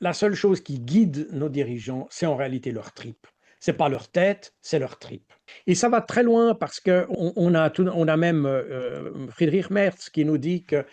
La seule chose qui guide nos dirigeants, c'est en réalité leur tripes. C'est pas leur tête, c'est leur tripes. Et ça va très loin parce on a même Friedrich Merz qui nous dit que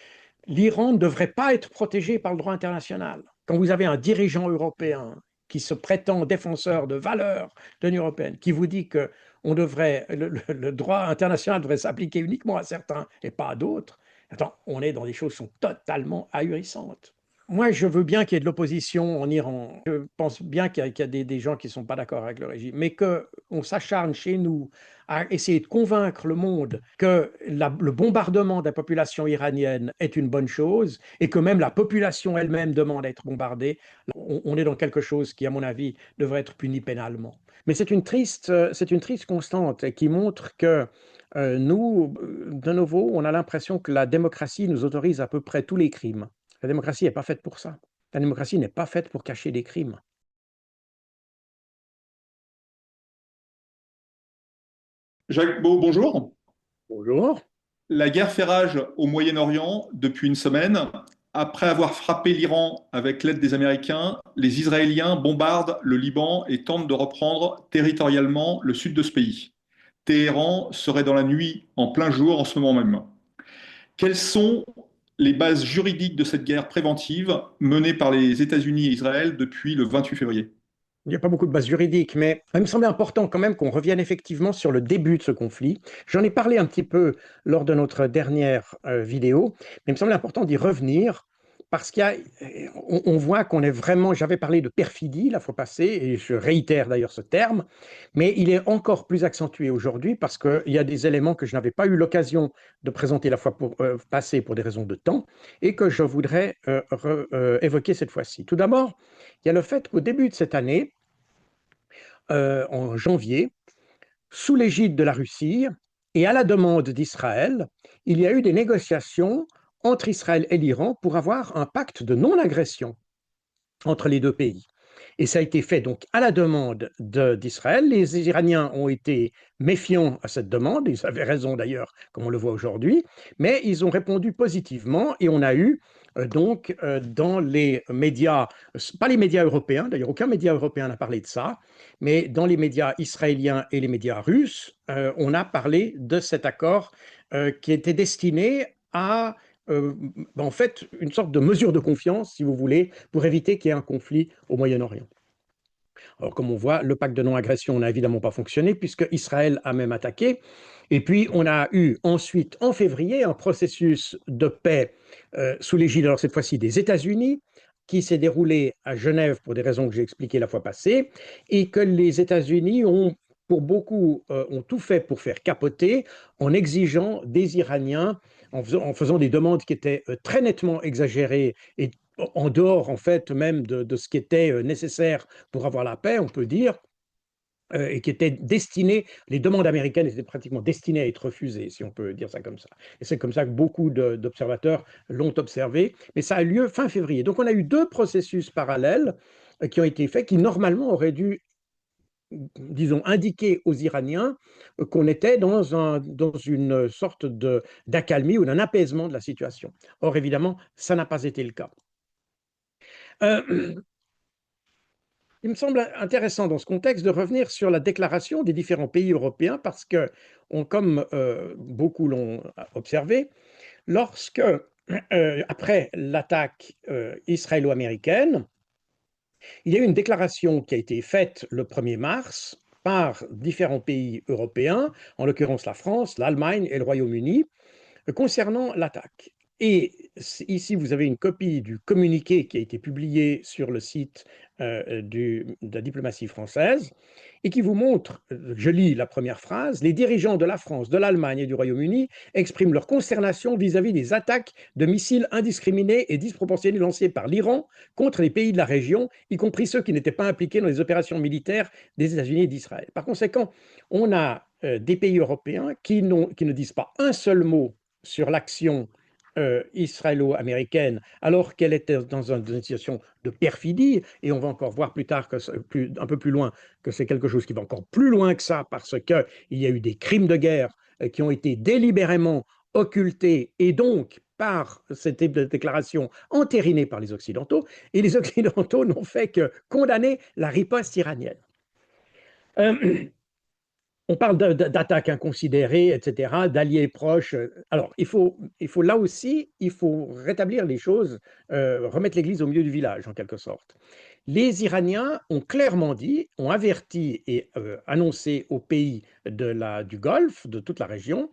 l'Iran ne devrait pas être protégé par le droit international. Quand vous avez un dirigeant européen qui se prétend défenseur de valeurs de l'Union européenne, qui vous dit que le droit international devrait s'appliquer uniquement à certains et pas à d'autres, attends, on est dans des choses qui sont totalement ahurissantes. Moi, je veux bien qu'il y ait de l'opposition en Iran. Je pense bien qu'il y a des gens qui ne sont pas d'accord avec le régime, mais qu'on s'acharne chez nous à essayer de convaincre le monde que le bombardement de la population iranienne est une bonne chose et que même la population elle-même demande à être bombardée, on est dans quelque chose qui, à mon avis, devrait être puni pénalement. Mais c'est une triste constante qui montre que nous, de nouveau, on a l'impression que la démocratie nous autorise à peu près tous les crimes. La démocratie n'est pas faite pour ça. La démocratie n'est pas faite pour cacher des crimes. Jacques Beau, bonjour. Bonjour. La guerre fait rage au Moyen-Orient depuis une semaine. Après avoir frappé l'Iran avec l'aide des Américains, les Israéliens bombardent le Liban et tentent de reprendre territorialement le sud de ce pays. Téhéran serait dans la nuit en plein jour en ce moment même. Quelles sont les bases juridiques de cette guerre préventive menée par les États-Unis et Israël depuis le 28 février? Il n'y a pas beaucoup de bases juridiques, mais il me semblait important quand même qu'on revienne effectivement sur le début de ce conflit. J'en ai parlé un petit peu lors de notre dernière vidéo, mais il me semblait important d'y revenir parce on voit qu'on est vraiment, j'avais parlé de perfidie la fois passée, et je réitère d'ailleurs ce terme, mais il est encore plus accentué aujourd'hui parce qu'il y a des éléments que je n'avais pas eu l'occasion de présenter la fois passée pour des raisons de temps et que je voudrais évoquer cette fois-ci. Tout d'abord, il y a le fait qu'au début de cette année, en janvier, sous l'égide de la Russie et à la demande d'Israël, il y a eu des négociations entre Israël et l'Iran pour avoir un pacte de non-agression entre les deux pays. Et ça a été fait donc à la demande d'Israël. Les Iraniens ont été méfiants à cette demande, ils avaient raison d'ailleurs, comme on le voit aujourd'hui, mais ils ont répondu positivement et on a eu dans les médias, pas les médias européens, d'ailleurs aucun média européen n'a parlé de ça, mais dans les médias israéliens et les médias russes, on a parlé de cet accord qui était destiné à en fait, une sorte de mesure de confiance, si vous voulez, pour éviter qu'il y ait un conflit au Moyen-Orient. Alors, comme on voit, le pacte de non-agression n'a évidemment pas fonctionné, puisque Israël a même attaqué. Et puis, on a eu ensuite, en février, un processus de paix sous l'égide, alors cette fois-ci, des États-Unis, qui s'est déroulé à Genève pour des raisons que j'ai expliquées la fois passée, et que les États-Unis ont, pour beaucoup, ont tout fait pour faire capoter en exigeant des Iraniens, en faisant des demandes qui étaient très nettement exagérées et en dehors, en fait, même de ce qui était nécessaire pour avoir la paix, on peut dire, et qui étaient destinées, les demandes américaines étaient pratiquement destinées à être refusées, si on peut dire ça comme ça. Et c'est comme ça que beaucoup d'observateurs l'ont observé, mais ça a lieu fin février. Donc on a eu deux processus parallèles qui ont été faits, qui normalement auraient dû, disons, indiquer aux Iraniens qu'on était dans une sorte d'accalmie ou d'un apaisement de la situation. Or, évidemment, ça n'a pas été le cas. Euh, Il me semble intéressant dans ce contexte de revenir sur la déclaration des différents pays européens parce que, comme beaucoup l'ont observé, lorsque, après l'attaque israélo-américaine, il y a eu une déclaration qui a été faite le 1er mars par différents pays européens, en l'occurrence la France, l'Allemagne et le Royaume-Uni, concernant l'attaque. Et ici, vous avez une copie du communiqué qui a été publié sur le site de la diplomatie française et qui vous montre, je lis la première phrase, les dirigeants de la France, de l'Allemagne et du Royaume-Uni expriment leur consternation vis-à-vis des attaques de missiles indiscriminés et disproportionnés lancées par l'Iran contre les pays de la région, y compris ceux qui n'étaient pas impliqués dans les opérations militaires des États-Unis et d'Israël. Par conséquent, on a des pays européens qui ne disent pas un seul mot sur l'action israélo-américaine, alors qu'elle était dans une situation de perfidie, et on va encore voir plus tard, un peu plus loin, que c'est quelque chose qui va encore plus loin que ça, parce qu'il y a eu des crimes de guerre qui ont été délibérément occultés, et donc par cette déclaration entérinée par les Occidentaux, et les Occidentaux n'ont fait que condamner la riposte iranienne. Euh, on parle d'attaques inconsidérées, etc., d'alliés proches. Alors, il faut là aussi, il faut rétablir les choses, remettre l'église au milieu du village, en quelque sorte. Les Iraniens ont clairement dit, ont averti et annoncé aux pays du Golfe, de toute la région,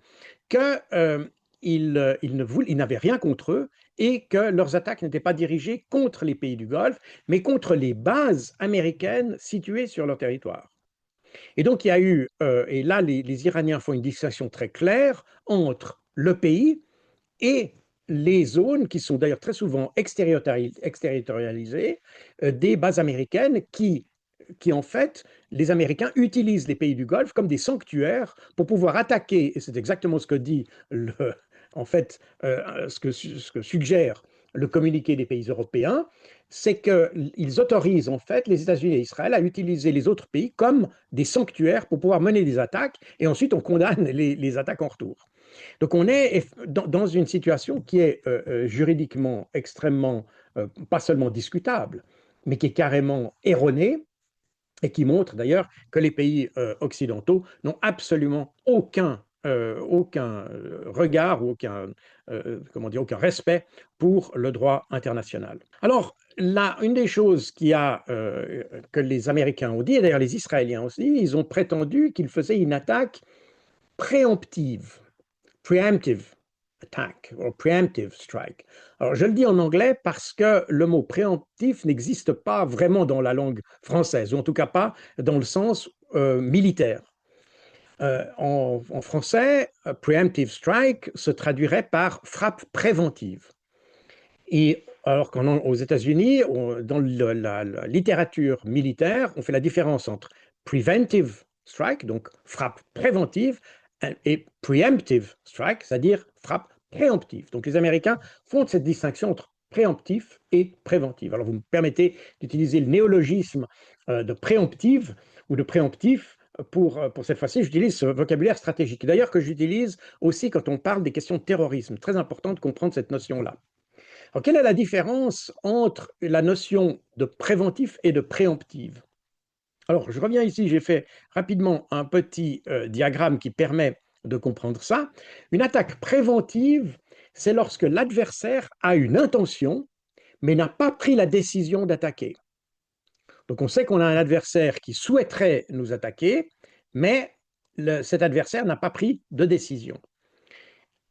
qu'ils ils n'avaient rien contre eux et que leurs attaques n'étaient pas dirigées contre les pays du Golfe, mais contre les bases américaines situées sur leur territoire. Et donc, il y a eu, et là, les Iraniens font une distinction très claire entre le pays et les zones qui sont d'ailleurs très souvent exterritorialisées des bases américaines qui, en fait, les Américains utilisent les pays du Golfe comme des sanctuaires pour pouvoir attaquer, et c'est exactement ce que dit en fait, ce que suggère le communiqué des pays européens, c'est qu'ils autorisent en fait les États-Unis et Israël à utiliser les autres pays comme des sanctuaires pour pouvoir mener des attaques, et ensuite on condamne les attaques en retour. Donc on est dans une situation qui est juridiquement extrêmement, pas seulement discutable, mais qui est carrément erronée, et qui montre d'ailleurs que les pays occidentaux n'ont absolument aucun regard ou comment dire, aucun respect pour le droit international. Alors, là, une des choses que les Américains ont dit, et d'ailleurs les Israéliens aussi, ils ont prétendu qu'ils faisaient une attaque préemptive, preemptive attack ou preemptive strike. Alors, je le dis en anglais parce que le mot préemptif n'existe pas vraiment dans la langue française, ou en tout cas pas dans le sens militaire. En français, preemptive strike se traduirait par frappe préventive. Et alors qu'aux États-Unis, dans la littérature militaire, on fait la différence entre preventive strike, donc frappe préventive, et preemptive strike, c'est-à-dire frappe préemptive. Donc les Américains font cette distinction entre préemptif et préventive. Alors vous me permettez d'utiliser le néologisme de préemptive ou de préemptif. Pour cette fois-ci, j'utilise ce vocabulaire stratégique. D'ailleurs, que j'utilise aussi quand on parle des questions de terrorisme. Très important de comprendre cette notion-là. Alors, quelle est la différence entre la notion de préventif et de préemptive? Alors, je reviens ici, j'ai fait rapidement un petit diagramme qui permet de comprendre ça. Une attaque préventive, c'est lorsque l'adversaire a une intention, mais n'a pas pris la décision d'attaquer. Donc, on sait qu'on a un adversaire qui souhaiterait nous attaquer, mais cet adversaire n'a pas pris de décision.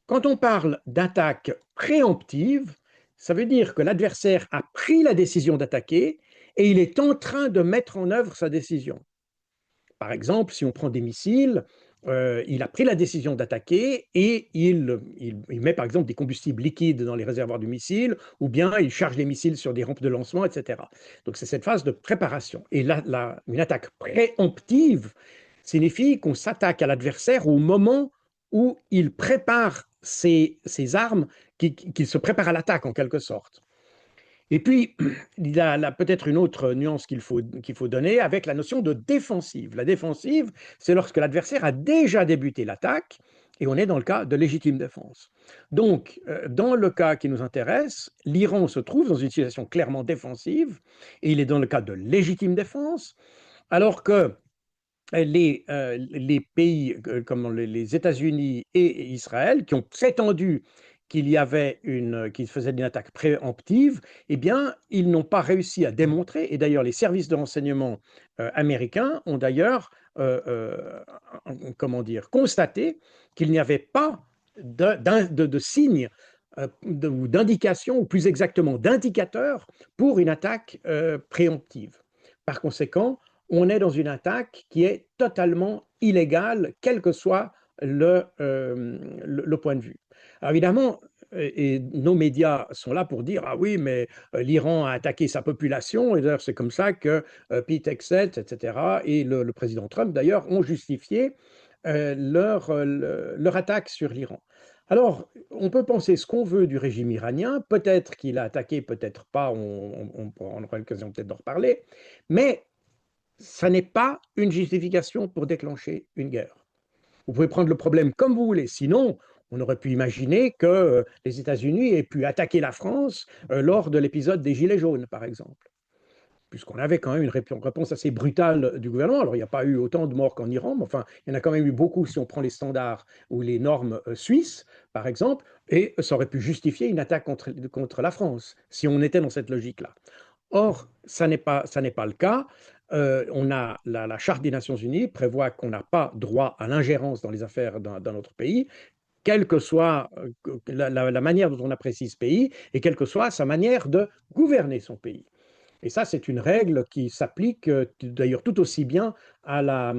Quand on parle d'attaque préemptive, ça veut dire que l'adversaire a pris la décision d'attaquer et il est en train de mettre en œuvre sa décision. Par exemple, si on prend des missiles, il a pris la décision d'attaquer et il met par exemple des combustibles liquides dans les réservoirs du missile, ou bien il charge les missiles sur des rampes de lancement, etc. Donc c'est cette phase de préparation. Et une attaque préemptive signifie qu'on s'attaque à l'adversaire au moment où il prépare ses armes, qu'il se prépare à l'attaque en quelque sorte. Et puis, il y a peut-être une autre nuance qu'il faut donner avec la notion de défensive. La défensive, c'est lorsque l'adversaire a déjà débuté l'attaque, et on est dans le cas de légitime défense. Donc, dans le cas qui nous intéresse, l'Iran se trouve dans une situation clairement défensive, et il est dans le cas de légitime défense, alors que les pays comme les États-Unis et Israël, qui ont prétendu qu'ils faisaient une attaque préemptive, eh bien, ils n'ont pas réussi à démontrer, et d'ailleurs les services de renseignement américains ont d'ailleurs, comment dire, constaté qu'il n'y avait pas de signes ou d'indications, ou plus exactement d'indicateurs pour une attaque préemptive. Par conséquent, on est dans une attaque qui est totalement illégale, quel que soit le point de vue. Alors évidemment, et nos médias sont là pour dire ah oui, mais l'Iran a attaqué sa population, et d'ailleurs c'est comme ça que Pete Hegseth, etc., et le président Trump d'ailleurs ont justifié leur attaque sur l'Iran. Alors, on peut penser ce qu'on veut du régime iranien, peut-être qu'il a attaqué, peut-être pas, on aura l'occasion peut-être d'en reparler, mais ça n'est pas une justification pour déclencher une guerre. Vous pouvez prendre le problème comme vous voulez, sinon On aurait pu imaginer que les États-Unis aient pu attaquer la France lors de l'épisode des Gilets jaunes, par exemple, puisqu'on avait quand même une réponse assez brutale du gouvernement. Alors, il n'y a pas eu autant de morts qu'en Iran, mais enfin, il y en a quand même eu beaucoup si on prend les standards ou les normes suisses, par exemple, et ça aurait pu justifier une attaque contre la France, si on était dans cette logique-là. Or, ça n'est pas le cas. On a la Charte des Nations Unies prévoit qu'on n'a pas droit à l'ingérence dans les affaires d'un autre pays, quelle que soit la manière dont on apprécie ce pays et quelle que soit sa manière de gouverner son pays. Et ça, c'est une règle qui s'applique d'ailleurs tout aussi bien à la,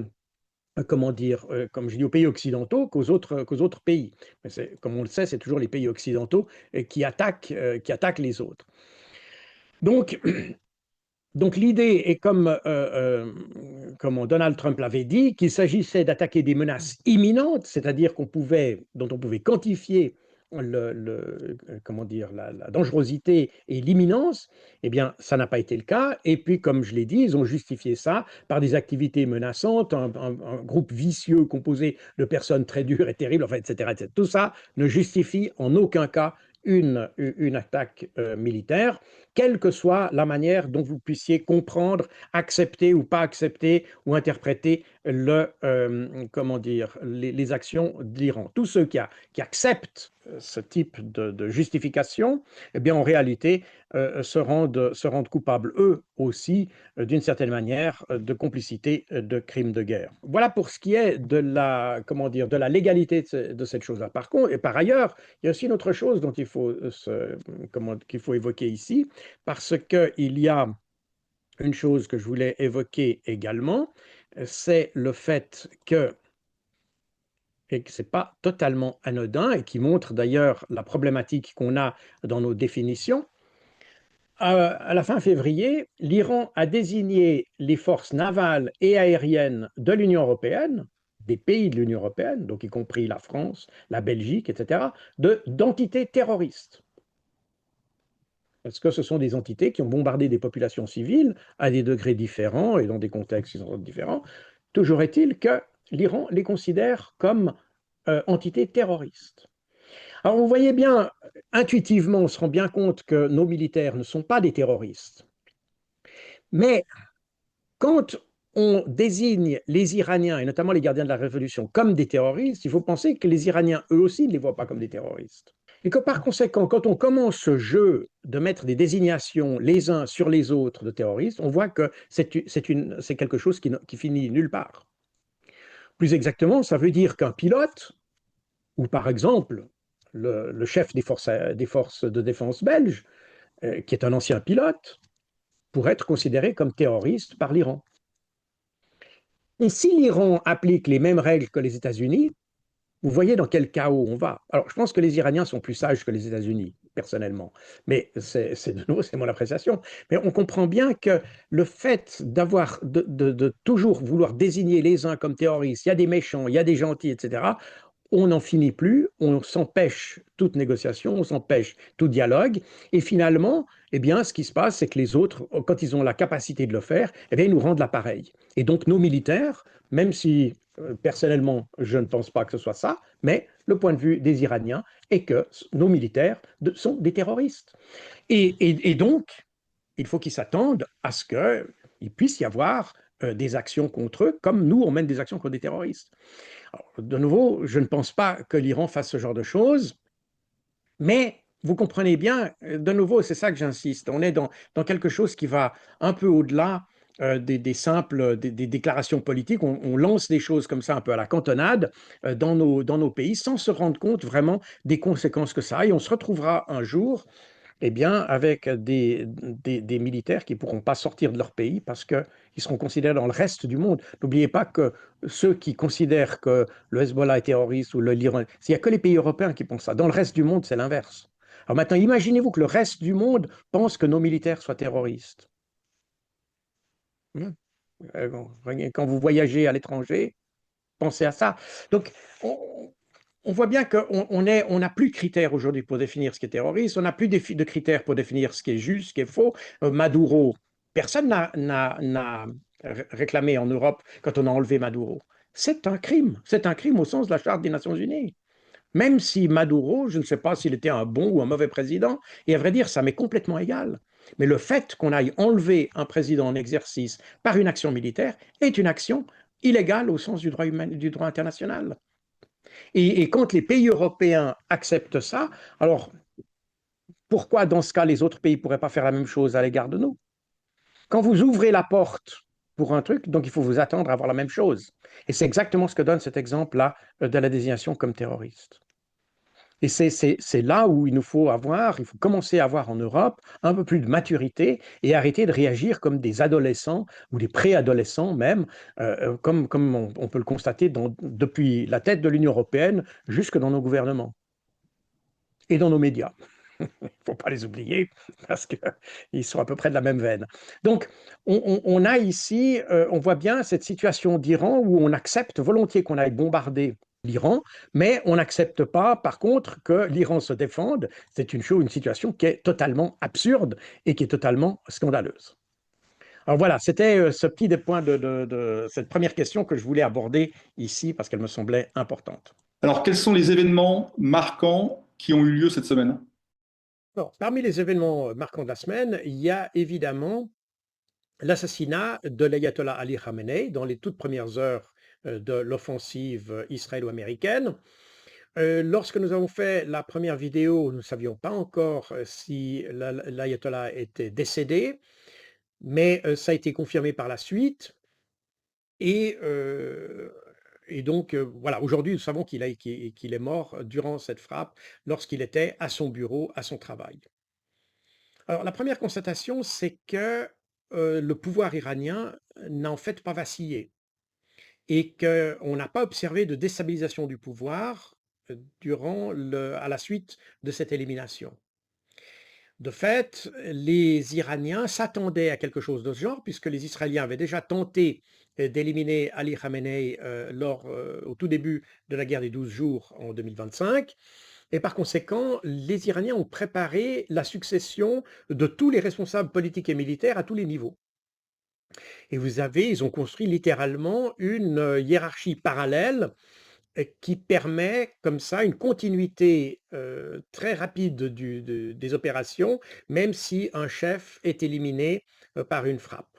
comment dire, comme je dis, aux pays occidentaux qu'aux autres pays. Mais comme on le sait, c'est toujours les pays occidentaux qui attaquent les autres. Donc, donc l'idée est comme Donald Trump l'avait dit, qu'il s'agissait d'attaquer des menaces imminentes, c'est-à-dire dont on pouvait quantifier comment dire, la dangerosité et l'imminence. Eh bien, ça n'a pas été le cas. Et puis, comme je l'ai dit, ils ont justifié ça par des activités menaçantes, un groupe vicieux composé de personnes très dures et terribles, enfin, etc., etc. Tout ça ne justifie en aucun cas une attaque militaire, quelle que soit la manière dont vous puissiez comprendre, accepter ou pas accepter ou interpréter comment dire, les actions de l'Iran. Tous ceux qui acceptent ce type de justification, eh bien, en réalité, se rendent coupables, eux aussi, d'une certaine manière, de complicité de crimes de guerre. Voilà pour ce qui est de comment dire, de la légalité de cette chose-là. Par contre, et par ailleurs, il y a aussi une autre chose dont qu'il faut évoquer ici, parce qu'il y a une chose que je voulais évoquer également, c'est le fait que, et que ce n'est pas totalement anodin, et qui montre d'ailleurs la problématique qu'on a dans nos définitions, à la fin février, l'Iran a désigné les forces navales et aériennes de l'Union européenne, des pays de l'Union européenne, donc y compris la France, la Belgique, etc., d'entités terroristes. Parce que ce sont des entités qui ont bombardé des populations civiles à des degrés différents et dans des contextes différents. Toujours est-il que l'Iran les considère comme entités terroristes. Alors vous voyez bien, intuitivement, on se rend bien compte que nos militaires ne sont pas des terroristes. Mais quand on désigne les Iraniens, et notamment les gardiens de la Révolution, comme des terroristes, il faut penser que les Iraniens, eux aussi, ne les voient pas comme des terroristes. Et que par conséquent, quand on commence ce jeu de mettre des désignations les uns sur les autres de terroristes, on voit que c'est quelque chose qui finit nulle part. Plus exactement, ça veut dire qu'un pilote, ou par exemple le chef des forces de défense belges, qui est un ancien pilote, pourrait être considéré comme terroriste par l'Iran. Et si l'Iran applique les mêmes règles que les États-Unis, vous voyez dans quel chaos on va. Alors, je pense que les Iraniens sont plus sages que les États-Unis, personnellement. Mais de nouveau, c'est mon appréciation. Mais on comprend bien que le fait de toujours vouloir désigner les uns comme terroristes, il y a des méchants, il y a des gentils, etc., on n'en finit plus, on s'empêche toute négociation, on s'empêche tout dialogue, et finalement, eh bien, ce qui se passe, c'est que les autres, quand ils ont la capacité de le faire, eh bien, ils nous rendent l'appareil. Et donc, nos militaires, même si personnellement, je ne pense pas que ce soit ça, mais le point de vue des Iraniens est que nos militaires sont des terroristes. Et donc, il faut qu'ils s'attendent à ce qu'il puisse y avoir des actions contre eux, comme nous, on mène des actions contre des terroristes. Alors, de nouveau, je ne pense pas que l'Iran fasse ce genre de choses, mais vous comprenez bien, de nouveau, c'est ça que j'insiste, on est dans quelque chose qui va un peu au-delà des simples des déclarations politiques. On lance des choses comme ça un peu à la cantonade dans nos pays sans se rendre compte vraiment des conséquences que ça a. Et on se retrouvera un jour eh bien, avec des militaires qui ne pourront pas sortir de leur pays parce qu'ils seront considérés dans le reste du monde. N'oubliez pas que ceux qui considèrent que le Hezbollah est terroriste ou l'Iran, il n'y a que les pays européens qui pensent ça. Dans le reste du monde, c'est l'inverse. Alors maintenant, imaginez-vous que le reste du monde pense que nos militaires soient terroristes. Quand vous voyagez à l'étranger, pensez à ça. Donc, on voit bien qu'on n'a plus de critères aujourd'hui pour définir ce qui est terroriste, on n'a plus de critères pour définir ce qui est juste, ce qui est faux. Maduro, personne n'a réclamé en Europe quand on a enlevé Maduro. C'est un crime au sens de la Charte des Nations Unies. Même si Maduro, je ne sais pas s'il était un bon ou un mauvais président, et à vrai dire, ça m'est complètement égal. Mais le fait qu'on aille enlever un président en exercice par une action militaire est une action illégale au sens du droit international. Et quand les pays européens acceptent ça, alors pourquoi dans ce cas les autres pays ne pourraient pas faire la même chose à l'égard de nous? Quand vous ouvrez la porte pour un truc, donc il faut vous attendre à voir la même chose. Et c'est exactement ce que donne cet exemple-là de la désignation comme terroriste. Et c'est là où il faut commencer à avoir en Europe un peu plus de maturité et arrêter de réagir comme des adolescents ou des préadolescents même, comme on peut le constater depuis la tête de l'Union européenne jusque dans nos gouvernements et dans nos médias. Il ne faut pas les oublier parce qu'ils sont à peu près de la même veine. Donc, on a ici, on voit bien cette situation d'Iran où on accepte volontiers qu'on aille bombarder l'Iran, mais on n'accepte pas, par contre, que l'Iran se défende. C'est une situation qui est totalement absurde et qui est totalement scandaleuse. Alors voilà, c'était ce petit des points de cette première question que je voulais aborder ici parce qu'elle me semblait importante. Alors, quels sont les événements marquants qui ont eu lieu cette semaine? Alors, parmi les événements marquants de la semaine, il y a évidemment l'assassinat de l'ayatollah Ali Khamenei dans les toutes premières heures de l'offensive israélo-américaine. Lorsque nous avons fait la première vidéo, nous ne savions pas encore si l'ayatollah était décédé, mais ça a été confirmé par la suite. Et, euh, et donc, voilà, aujourd'hui, nous savons qu'il est mort durant cette frappe lorsqu'il était à son bureau, à son travail. Alors, la première constatation, c'est que le pouvoir iranien n'a en fait pas vacillé et qu'on n'a pas observé de déstabilisation du pouvoir à la suite de cette élimination. De fait, les Iraniens s'attendaient à quelque chose de ce genre, puisque les Israéliens avaient déjà tenté d'éliminer Ali Khamenei au tout début de la guerre des 12 jours en 2025. Et par conséquent, les Iraniens ont préparé la succession de tous les responsables politiques et militaires à tous les niveaux. Et ils ont construit littéralement une hiérarchie parallèle qui permet comme ça une continuité très rapide des opérations, même si un chef est éliminé par une frappe.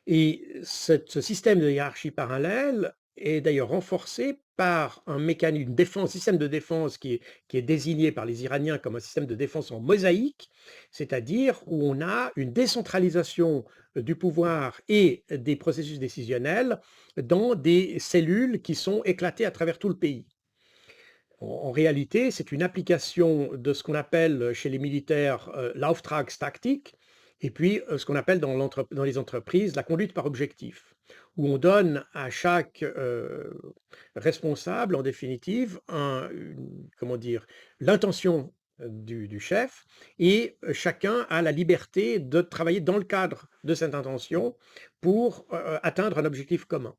Et ce système de hiérarchie parallèle est d'ailleurs renforcé par système de défense qui est désigné par les Iraniens comme un système de défense en mosaïque, c'est-à-dire où on a une décentralisation du pouvoir et des processus décisionnels dans des cellules qui sont éclatées à travers tout le pays. En réalité, c'est une application de ce qu'on appelle chez les militaires l'Auftragstaktik, et puis ce qu'on appelle dans les entreprises la conduite par objectif, où on donne à chaque responsable, en définitive, comment dire, l'intention du chef, et chacun a la liberté de travailler dans le cadre de cette intention pour atteindre un objectif commun.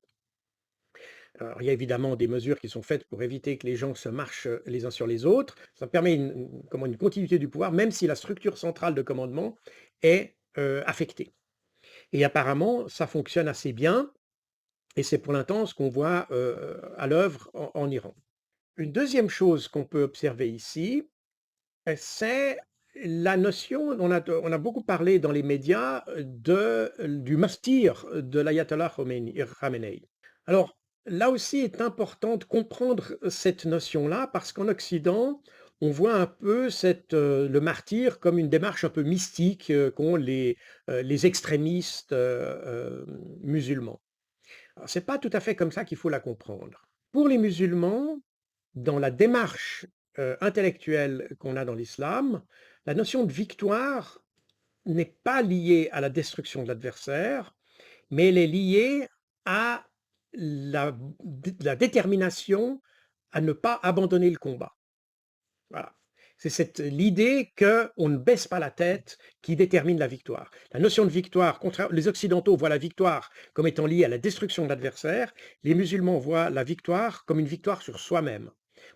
Alors, il y a évidemment des mesures qui sont faites pour éviter que les gens se marchent les uns sur les autres. Ça permet une continuité du pouvoir, même si la structure centrale de commandement est affectée. Et apparemment, ça fonctionne assez bien, et c'est pour l'instant ce qu'on voit à l'œuvre en Iran. Une deuxième chose qu'on peut observer ici, c'est la notion, on a beaucoup parlé dans les médias du martyre de l'ayatollah Khamenei. Alors, là aussi est important de comprendre cette notion-là parce qu'en Occident, on voit un peu le martyr comme une démarche un peu mystique qu'ont les extrémistes musulmans. Alors, c'est pas tout à fait comme ça qu'il faut la comprendre. Pour les musulmans, dans la démarche intellectuelle qu'on a dans l'islam, la notion de victoire n'est pas liée à la destruction de l'adversaire, mais elle est liée à la détermination à ne pas abandonner le combat. Voilà. C'est l'idée qu'on ne baisse pas la tête qui détermine la victoire. La notion de victoire, les Occidentaux voient la victoire comme étant liée à la destruction de l'adversaire, les musulmans voient la victoire comme une victoire sur soi-même,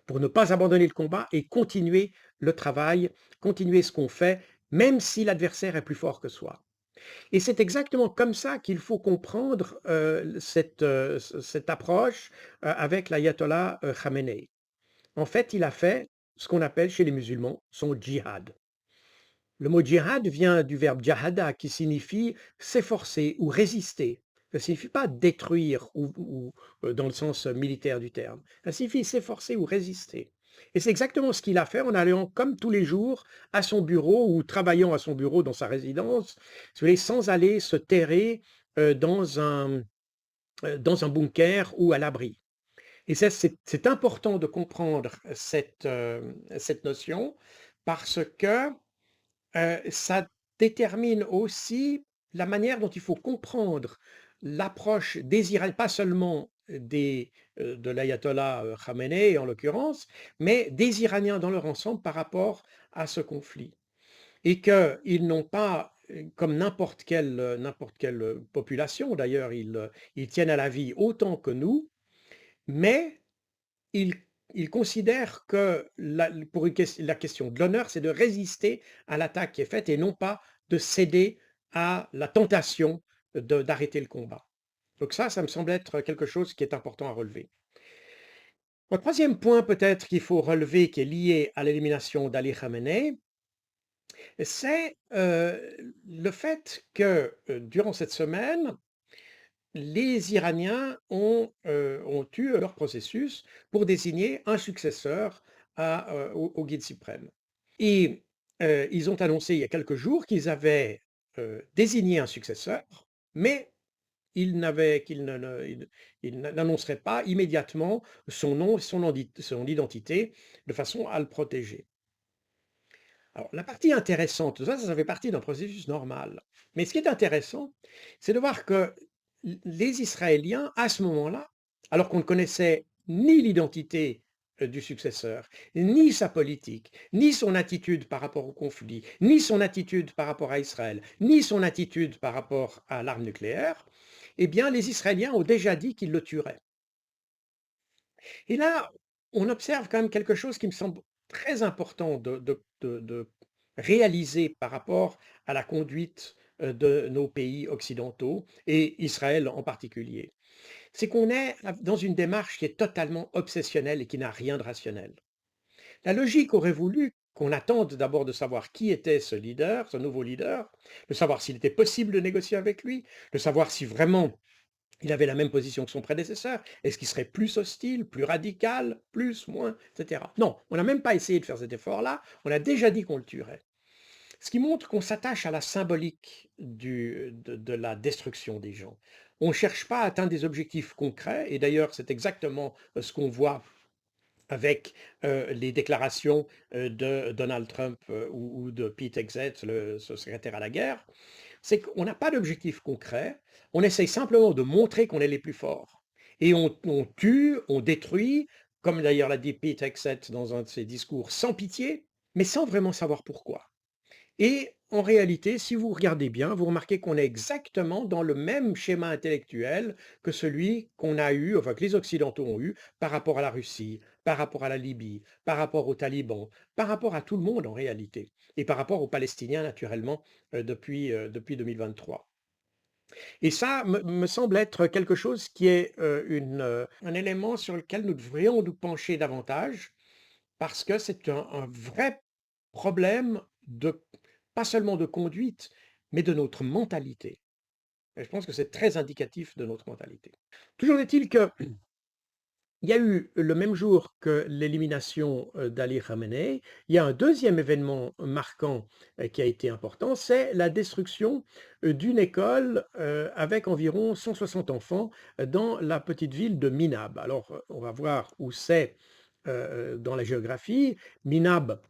pour ne pas abandonner le combat et continuer le travail, continuer ce qu'on fait, même si l'adversaire est plus fort que soi. Et c'est exactement comme ça qu'il faut comprendre cette approche avec l'ayatollah Khamenei. En fait, il a fait ce qu'on appelle chez les musulmans son djihad. Le mot djihad vient du verbe jahada qui signifie s'efforcer ou résister. Ça ne signifie pas détruire dans le sens militaire du terme. Ça signifie s'efforcer ou résister. Et c'est exactement ce qu'il a fait en allant comme tous les jours à son bureau ou travaillant à son bureau dans sa résidence, si vous voulez, sans aller se terrer euh, dans un, dans un bunker ou à l'abri. Et c'est important de comprendre cette notion parce que ça détermine aussi la manière dont il faut comprendre l'approche des Iraniens, pas seulement de l'ayatollah Khamenei en l'occurrence, mais des Iraniens dans leur ensemble par rapport à ce conflit. Et qu'ils n'ont pas, comme n'importe quelle population d'ailleurs, ils tiennent à la vie autant que nous, mais ils, ils considèrent que pour la question de l'honneur, c'est de résister à l'attaque qui est faite et non pas de céder à la tentation d'arrêter le combat. Donc ça me semble être quelque chose qui est important à relever. Le troisième point peut-être qu'il faut relever, qui est lié à l'élimination d'Ali Khamenei, c'est le fait que durant cette semaine, les Iraniens ont eu leur processus pour désigner un successeur au guide suprême. Et ils ont annoncé il y a quelques jours qu'ils avaient désigné un successeur, mais qu'ils n'annonceraient pas immédiatement son nom, son identité, de façon à le protéger. Alors, la partie intéressante, ça fait partie d'un processus normal. Mais ce qui est intéressant, c'est de voir que les Israéliens, à ce moment-là, alors qu'on ne connaissait ni l'identité du successeur, ni sa politique, ni son attitude par rapport au conflit, ni son attitude par rapport à Israël, ni son attitude par rapport à l'arme nucléaire, eh bien, les Israéliens ont déjà dit qu'ils le tueraient. Et là, on observe quand même quelque chose qui me semble très important de réaliser par rapport à la conduite de nos pays occidentaux et Israël en particulier. C'est qu'on est dans une démarche qui est totalement obsessionnelle et qui n'a rien de rationnel. La logique aurait voulu qu'on attende d'abord de savoir qui était ce leader, ce nouveau leader, de savoir s'il était possible de négocier avec lui, de savoir si vraiment il avait la même position que son prédécesseur. Est-ce qu'il serait plus hostile, plus radical, plus, moins, etc. Non, on n'a même pas essayé de faire cet effort-là. On a déjà dit qu'on le tuerait. Ce qui montre qu'on s'attache à la symbolique de la destruction des gens. On ne cherche pas à atteindre des objectifs concrets, et d'ailleurs c'est exactement ce qu'on voit avec les déclarations de Donald Trump ou de Pete Hegseth, le secrétaire à la guerre, c'est qu'on n'a pas d'objectif concret, on essaye simplement de montrer qu'on est les plus forts. Et on tue, on détruit, comme d'ailleurs l'a dit Pete Hegseth dans un de ses discours, sans pitié, mais sans vraiment savoir pourquoi. Et en réalité, si vous regardez bien, vous remarquez qu'on est exactement dans le même schéma intellectuel que celui qu'on a eu, enfin que les Occidentaux ont eu par rapport à la Russie, par rapport à la Libye, par rapport aux talibans, par rapport à tout le monde en réalité, et par rapport aux Palestiniens naturellement depuis 2023. Et ça me semble être quelque chose qui est un élément sur lequel nous devrions nous pencher davantage, parce que c'est un vrai problème pas seulement de conduite, mais de notre mentalité. Et je pense que c'est très indicatif de notre mentalité. Toujours est-il que il y a eu le même jour que l'élimination d'Ali Khamenei, il y a un deuxième événement marquant qui a été important, c'est la destruction d'une école avec environ 160 enfants dans la petite ville de Minab. Alors, on va voir où c'est dans la géographie. Minab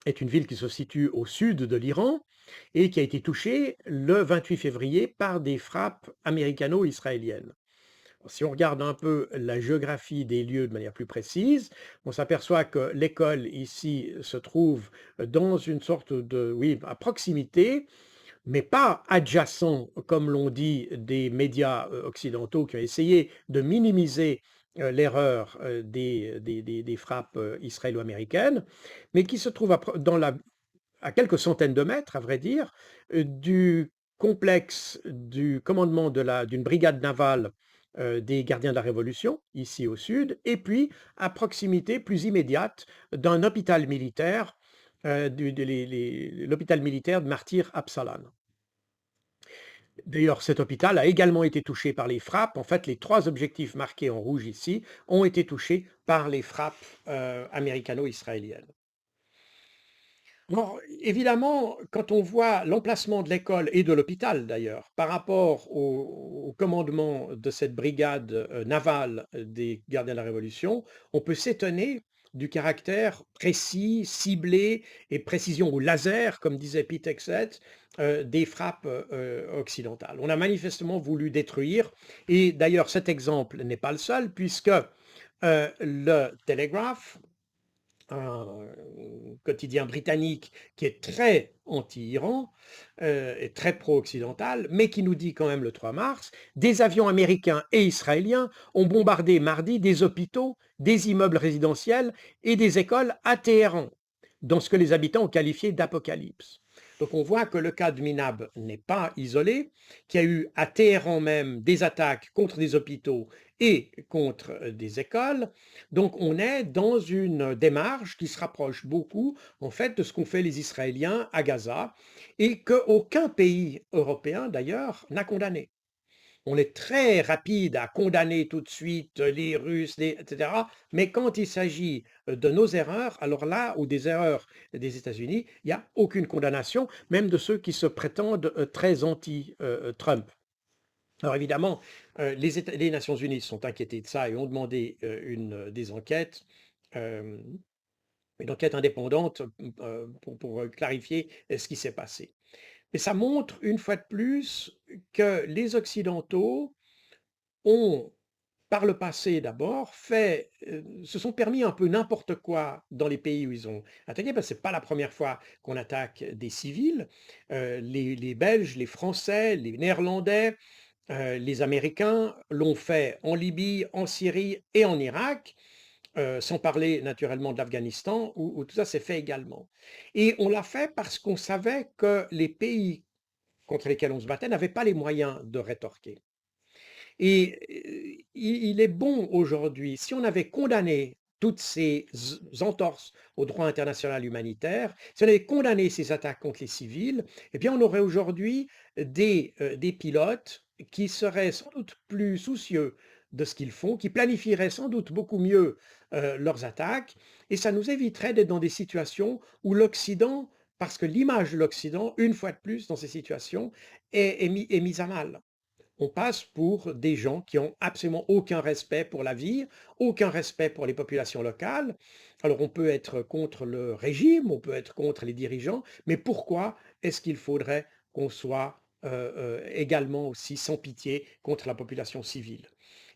est une ville qui se situe au sud de l'Iran et qui a été touchée le 28 février par des frappes américano-israéliennes. Si on regarde un peu la géographie des lieux de manière plus précise, on s'aperçoit que l'école ici se trouve dans une sorte de, oui, à proximité, mais pas adjacent, comme l'ont dit des médias occidentaux qui ont essayé de minimiser l'erreur des frappes israélo-américaines, mais qui se trouve à quelques centaines de mètres, à vrai dire, du complexe du commandement d'une brigade navale des gardiens de la Révolution, ici au sud, et puis à proximité plus immédiate d'un hôpital militaire, l'hôpital militaire de Martyr Absalon. D'ailleurs, cet hôpital a également été touché par les frappes. En fait, les trois objectifs marqués en rouge ici ont été touchés par les frappes américano-israéliennes. Bon, évidemment, quand on voit l'emplacement de l'école et de l'hôpital d'ailleurs, par rapport au commandement de cette brigade navale des gardiens de la Révolution, on peut s'étonner du caractère précis, ciblé et précision au laser, comme disait Pete Hegseth, des frappes occidentales. On a manifestement voulu détruire, et d'ailleurs cet exemple n'est pas le seul, puisque le Telegraph, un quotidien britannique qui est très anti-Iran et très pro-occidental, mais qui nous dit quand même le 3 mars, des avions américains et israéliens ont bombardé mardi des hôpitaux, des immeubles résidentiels et des écoles à Téhéran, dans ce que les habitants ont qualifié d'apocalypse. Donc on voit que le cas de Minab n'est pas isolé, qu'il y a eu à Téhéran même des attaques contre des hôpitaux et contre des écoles. Donc on est dans une démarche qui se rapproche beaucoup en fait de ce qu'ont fait les Israéliens à Gaza et qu'aucun pays européen d'ailleurs n'a condamné. On est très rapide à condamner tout de suite les Russes, etc. Mais quand il s'agit de nos erreurs, alors là, ou des erreurs des États-Unis, il n'y a aucune condamnation, même de ceux qui se prétendent très anti-Trump. Alors évidemment, les Nations Unies sont inquiétées de ça et ont demandé des enquêtes, une enquête indépendante pour clarifier ce qui s'est passé. Mais ça montre une fois de plus que les Occidentaux ont, par le passé d'abord, se sont permis un peu n'importe quoi dans les pays où ils ont attaqué, parce que ce n'est pas la première fois qu'on attaque des civils. Les Belges, les Français, les Néerlandais, les Américains l'ont fait en Libye, en Syrie et en Irak, sans parler naturellement de l'Afghanistan, où tout ça s'est fait également. Et on l'a fait parce qu'on savait que les pays contre lesquels on se battait n'avaient pas les moyens de rétorquer. Et il est bon aujourd'hui, si on avait condamné toutes ces entorses au droit international humanitaire, si on avait condamné ces attaques contre les civils, eh bien on aurait aujourd'hui des pilotes qui seraient sans doute plus soucieux de ce qu'ils font, qui planifieraient sans doute beaucoup mieux leurs attaques, et ça nous éviterait d'être dans des situations où l'Occident, parce que l'image de l'Occident, une fois de plus, dans ces situations, est mise à mal. On passe pour des gens qui ont absolument aucun respect pour la vie, aucun respect pour les populations locales. Alors on peut être contre le régime, on peut être contre les dirigeants, mais pourquoi est-ce qu'il faudrait qu'on soit également aussi sans pitié contre la population civile?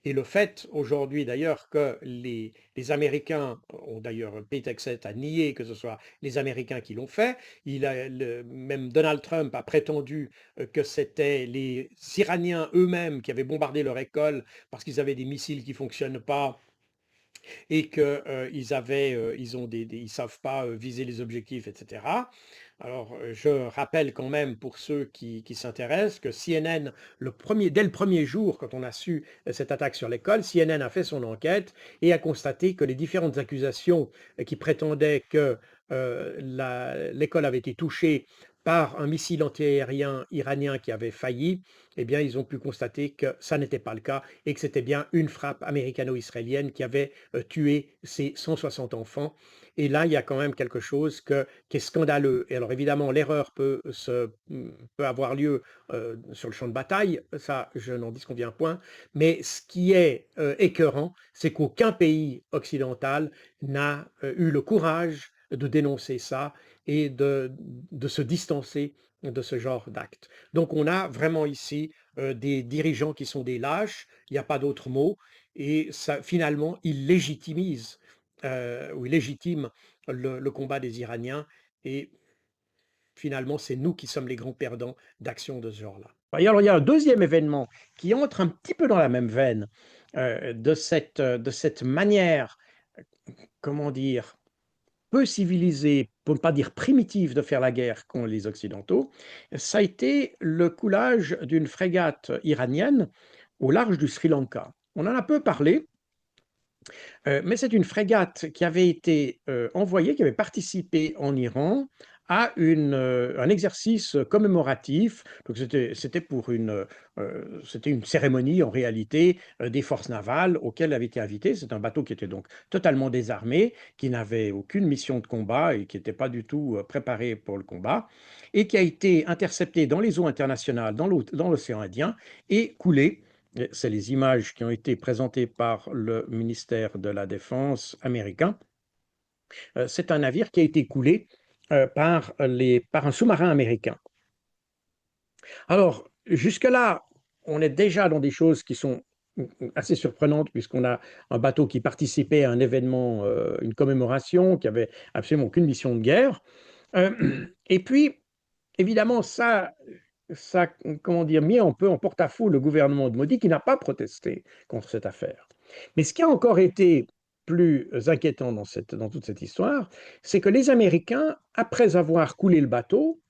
Et le fait aujourd'hui d'ailleurs que les Américains ont d'ailleurs, Pete Hegseth a nié que ce soit les Américains qui l'ont fait, même Donald Trump a prétendu que c'était les Iraniens eux-mêmes qui avaient bombardé leur école parce qu'ils avaient des missiles qui ne fonctionnent pas et qu'ils ils savent pas viser les objectifs, etc. Alors, je rappelle quand même pour ceux qui s'intéressent que CNN, dès le premier jour, quand on a su cette attaque sur l'école, CNN a fait son enquête et a constaté que les différentes accusations qui prétendaient que l'école avait été touchée par un missile antiaérien iranien qui avait failli, eh bien, ils ont pu constater que ça n'était pas le cas et que c'était bien une frappe américano-israélienne qui avait tué ces 160 enfants. Et là, il y a quand même quelque chose qui est scandaleux. Et alors évidemment, l'erreur peut avoir lieu sur le champ de bataille, ça je n'en disconviens point, mais ce qui est écœurant, c'est qu'aucun pays occidental n'a eu le courage de dénoncer ça et de se distancer de ce genre d'actes. Donc on a vraiment ici des dirigeants qui sont des lâches, il n'y a pas d'autre mot, et ça, finalement, ils légitimisent ou ils légitiment le combat des Iraniens, et finalement, c'est nous qui sommes les grands perdants d'actions de ce genre-là. Et alors, il y a un deuxième événement qui entre un petit peu dans la même veine de cette manière, comment dire, peu civilisée, pour ne pas dire primitive, de faire la guerre contre les Occidentaux. Ça a été le coulage d'une frégate iranienne au large du Sri Lanka. On en a peu parlé, mais c'est une frégate qui avait été envoyée, qui avait participé en Iran à un exercice commémoratif. Donc c'était une cérémonie en réalité des forces navales auxquelles avait été invité. C'est un bateau qui était donc totalement désarmé, qui n'avait aucune mission de combat et qui n'était pas du tout préparé pour le combat, et qui a été intercepté dans les eaux internationales, dans l'océan Indien, et coulé. C'est les images qui ont été présentées par le ministère de la Défense américain. C'est un navire qui a été coulé par un sous-marin américain. Alors, jusque-là, on est déjà dans des choses qui sont assez surprenantes, puisqu'on a un bateau qui participait à un événement, une commémoration, qui avait absolument aucune mission de guerre. Et puis, évidemment, ça, comment dire, mis un peu en porte-à-faux le gouvernement de Modi qui n'a pas protesté contre cette affaire. Mais ce qui a encore été plus inquiétant dans toute cette histoire, c'est que les Américains, après avoir coulé le bateau,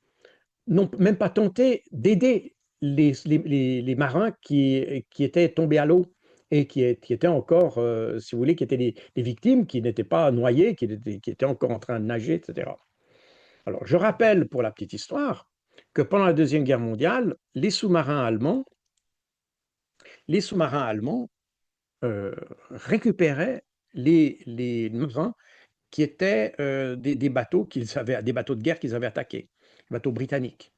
n'ont même pas tenté d'aider les marins qui étaient tombés à l'eau et qui étaient encore, si vous voulez, qui étaient des victimes, qui n'étaient pas noyés, qui étaient encore en train de nager, etc. Alors, je rappelle pour la petite histoire que pendant la Deuxième Guerre mondiale, les sous-marins allemands récupéraient les marins qui étaient des bateaux des bateaux de guerre qu'ils avaient attaqués, bateaux britanniques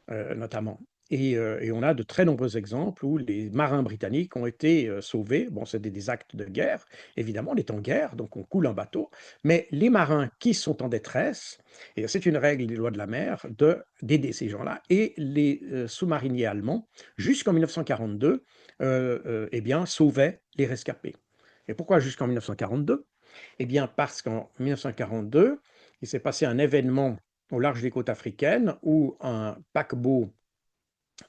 notamment. Et on a de très nombreux exemples où les marins britanniques ont été sauvés. Bon, c'est des actes de guerre, évidemment, on est en guerre, donc on coule un bateau, mais les marins qui sont en détresse, et c'est une règle des lois de la mer, d'aider ces gens-là, et les sous-mariniers allemands, jusqu'en 1942, eh bien, sauvaient les rescapés. Et pourquoi jusqu'en 1942? Eh bien, parce qu'en 1942, il s'est passé un événement au large des côtes africaines où un paquebot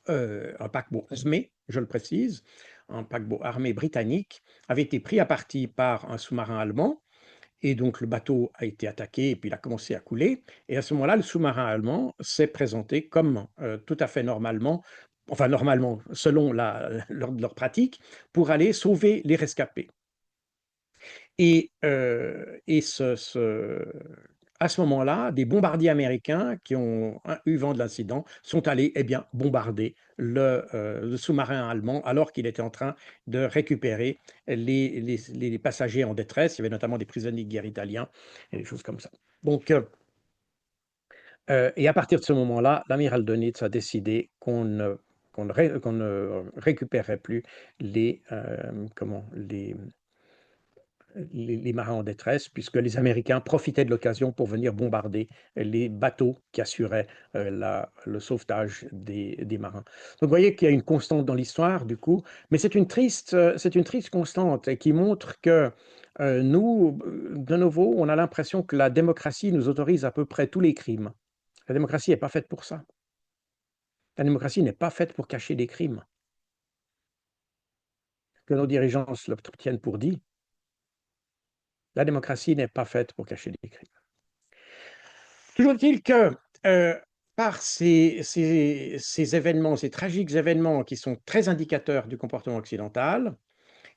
armé, je le précise, un paquebot armé britannique, avait été pris à partie par un sous-marin allemand. Et donc le bateau a été attaqué et puis il a commencé à couler. Et à ce moment-là, le sous-marin allemand s'est présenté comme tout à fait normalement, enfin normalement, selon leur pratique, pour aller sauver les rescapés. Et à ce moment-là, des bombardiers américains qui ont eu vent de l'incident sont allés bombarder le sous-marin allemand alors qu'il était en train de récupérer les passagers en détresse. Il y avait notamment des prisonniers de guerre italiens et des choses comme ça. Donc, et à partir de ce moment-là, l'amiral Dönitz a décidé qu'on ne récupérerait plus les marins en détresse, puisque les Américains profitaient de l'occasion pour venir bombarder les bateaux qui assuraient le sauvetage des marins. Donc vous voyez qu'il y a une constante dans l'histoire, du coup, mais c'est une triste constante et qui montre que nous, de nouveau, on a l'impression que la démocratie nous autorise à peu près tous les crimes. La démocratie n'est pas faite pour ça. La démocratie n'est pas faite pour cacher des crimes. Que nos dirigeants se le tiennent pour dit, la démocratie n'est pas faite pour cacher des crimes. Toujours est-il que par ces événements, ces tragiques événements qui sont très indicateurs du comportement occidental,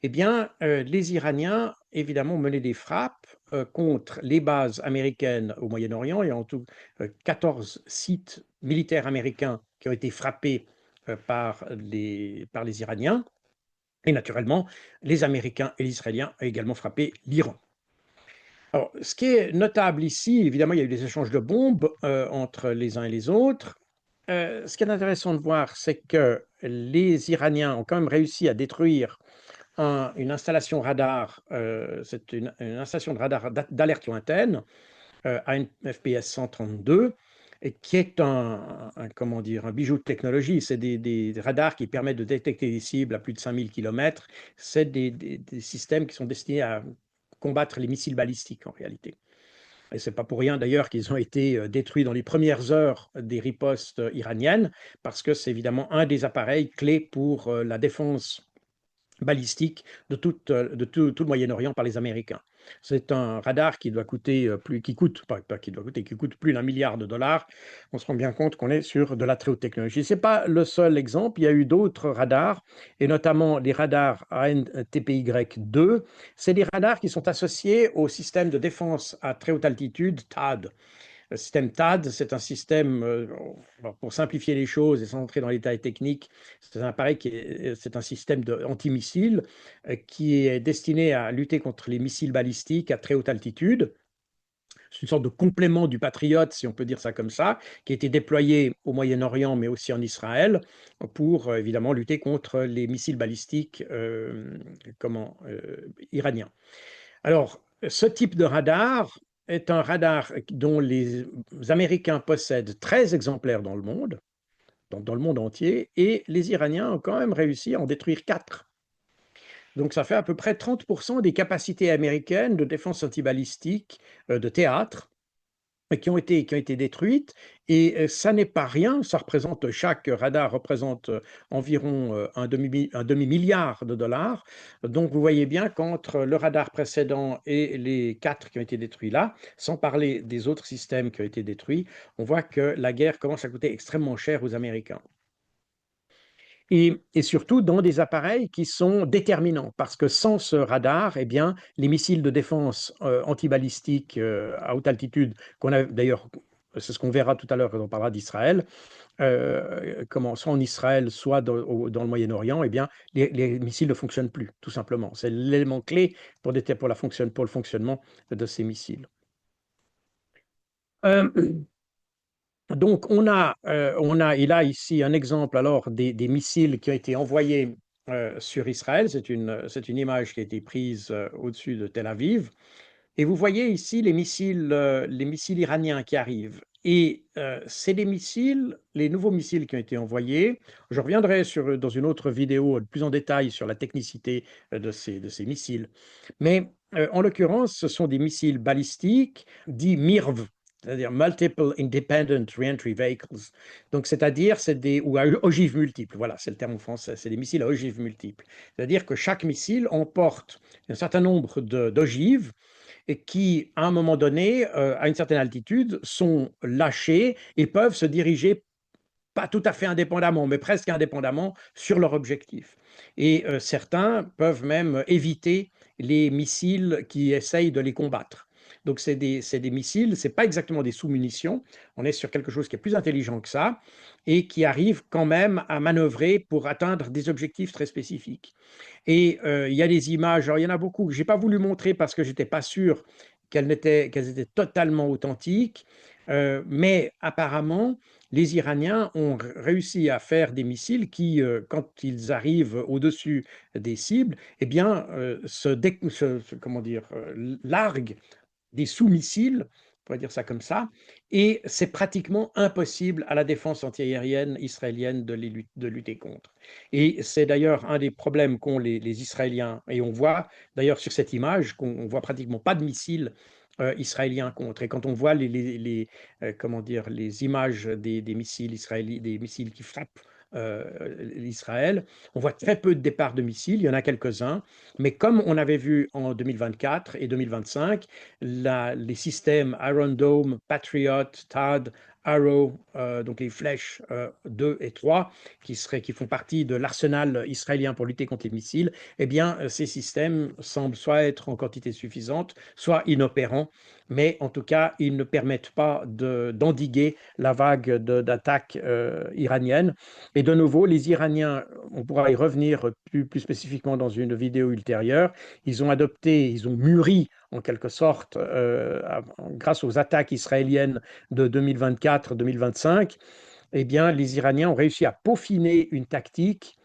eh bien, les Iraniens, évidemment, ont mené des frappes contre les bases américaines au Moyen-Orient. Il y a en tout 14 sites militaires américains qui ont été frappés par les Iraniens. Et naturellement, les Américains et les Israéliens ont également frappé l'Iran. Alors, ce qui est notable ici, évidemment, il y a eu des échanges de bombes entre les uns et les autres. Ce qui est intéressant de voir, c'est que les Iraniens ont quand même réussi à détruire une installation radar, c'est une installation de radar d'alerte lointaine à une FPS 132, et qui est comment dire, un bijou de technologie. C'est des radars qui permettent de détecter des cibles à plus de 5000 km. C'est des systèmes qui sont destinés à combattre les missiles balistiques en réalité. Et ce n'est pas pour rien d'ailleurs qu'ils ont été détruits dans les premières heures des ripostes iraniennes, parce que c'est évidemment un des appareils clés pour la défense balistique de tout le Moyen-Orient par les Américains. C'est un radar qui doit coûter plus, qui coûte, pas qui doit coûter, qui coûte plus d'1 milliard de dollars. On se rend bien compte qu'on est sur de la très haute technologie. C'est pas le seul exemple. Il y a eu d'autres radars, et notamment les radars AN/TPY-2. C'est des radars qui sont associés au système de défense à très haute altitude, THAAD. Le système THAAD, c'est un système, pour simplifier les choses et sans entrer dans les détails techniques, c'est un appareil c'est un système antimissile qui est destiné à lutter contre les missiles balistiques à très haute altitude. C'est une sorte de complément du Patriot, si on peut dire ça comme ça, qui a été déployé au Moyen-Orient, mais aussi en Israël, pour évidemment lutter contre les missiles balistiques iraniens. Alors, ce type de radar est un radar dont les Américains possèdent 13 exemplaires dans le monde, dans le monde entier, et les Iraniens ont quand même réussi à en détruire 4. Donc ça fait à peu près 30% des capacités américaines de défense antibalistique de théâtre qui ont été détruites, et ça n'est pas rien. Ça représente, chaque radar représente environ un demi-milliard de dollars. Donc vous voyez bien qu'entre le radar précédent et les 4 qui ont été détruits là, sans parler des autres systèmes qui ont été détruits, on voit que la guerre commence à coûter extrêmement cher aux Américains. Et surtout dans des appareils qui sont déterminants, parce que sans ce radar, eh bien, les missiles de défense antibalistiques à haute altitude, qu'on a d'ailleurs, c'est ce qu'on verra tout à l'heure quand on parlera d'Israël, soit en Israël, soit dans le Moyen-Orient, eh bien, les missiles ne fonctionnent plus, tout simplement. C'est l'élément clé pour le fonctionnement de ces missiles. Euh, Donc, il a ici un exemple alors des missiles qui ont été envoyés sur Israël. C'est une image qui a été prise au-dessus de Tel Aviv. Et vous voyez ici les missiles iraniens qui arrivent. Et c'est les nouveaux missiles qui ont été envoyés. Je reviendrai dans une autre vidéo plus en détail sur la technicité de ces missiles. Mais en l'occurrence, ce sont des missiles balistiques dits MIRV, c'est-à-dire Multiple Independent Reentry Vehicles. Donc, c'est-à-dire, ou à ogives multiples. Voilà, c'est le terme en français. C'est des missiles à ogives multiples. C'est-à-dire que chaque missile emporte un certain nombre d'ogives et qui, à un moment donné, à une certaine altitude, sont lâchés et peuvent se diriger pas tout à fait indépendamment, mais presque indépendamment sur leur objectif. Et certains peuvent même éviter les missiles qui essayent de les combattre. Donc c'est des missiles, c'est pas exactement des sous-munitions, on est sur quelque chose qui est plus intelligent que ça et qui arrive quand même à manœuvrer pour atteindre des objectifs très spécifiques. Et il y a des images, alors il y en a beaucoup que j'ai pas voulu montrer parce que j'étais pas sûr qu'elles étaient totalement authentiques, mais apparemment les Iraniens ont réussi à faire des missiles qui, quand ils arrivent au-dessus des cibles, eh bien, comment dire, larguent des sous-missiles, on pourrait dire ça comme ça, et c'est pratiquement impossible à la défense antiaérienne israélienne de lutter contre. Et c'est d'ailleurs un des problèmes qu'ont les Israéliens, et on voit d'ailleurs sur cette image qu'on voit pratiquement pas de missiles israéliens contre. Et quand on voit comment dire, les images des missiles israéliens, des missiles qui frappent l'Israël, on voit très peu de départs de missiles, il y en a quelques-uns, mais comme on avait vu en 2024 et 2025, les systèmes Iron Dome, Patriot, THAAD, Arrow, donc les flèches 2 et 3, qui font partie de l'arsenal israélien pour lutter contre les missiles, eh bien, ces systèmes semblent soit être en quantité suffisante, soit inopérants, mais en tout cas, ils ne permettent pas d'endiguer la vague d'attaques iraniennes. Et de nouveau, les Iraniens, on pourra y revenir plus spécifiquement dans une vidéo ultérieure, ils ont mûri en quelque sorte, grâce aux attaques israéliennes de 2024-2025, eh bien, les Iraniens ont réussi à peaufiner une tactique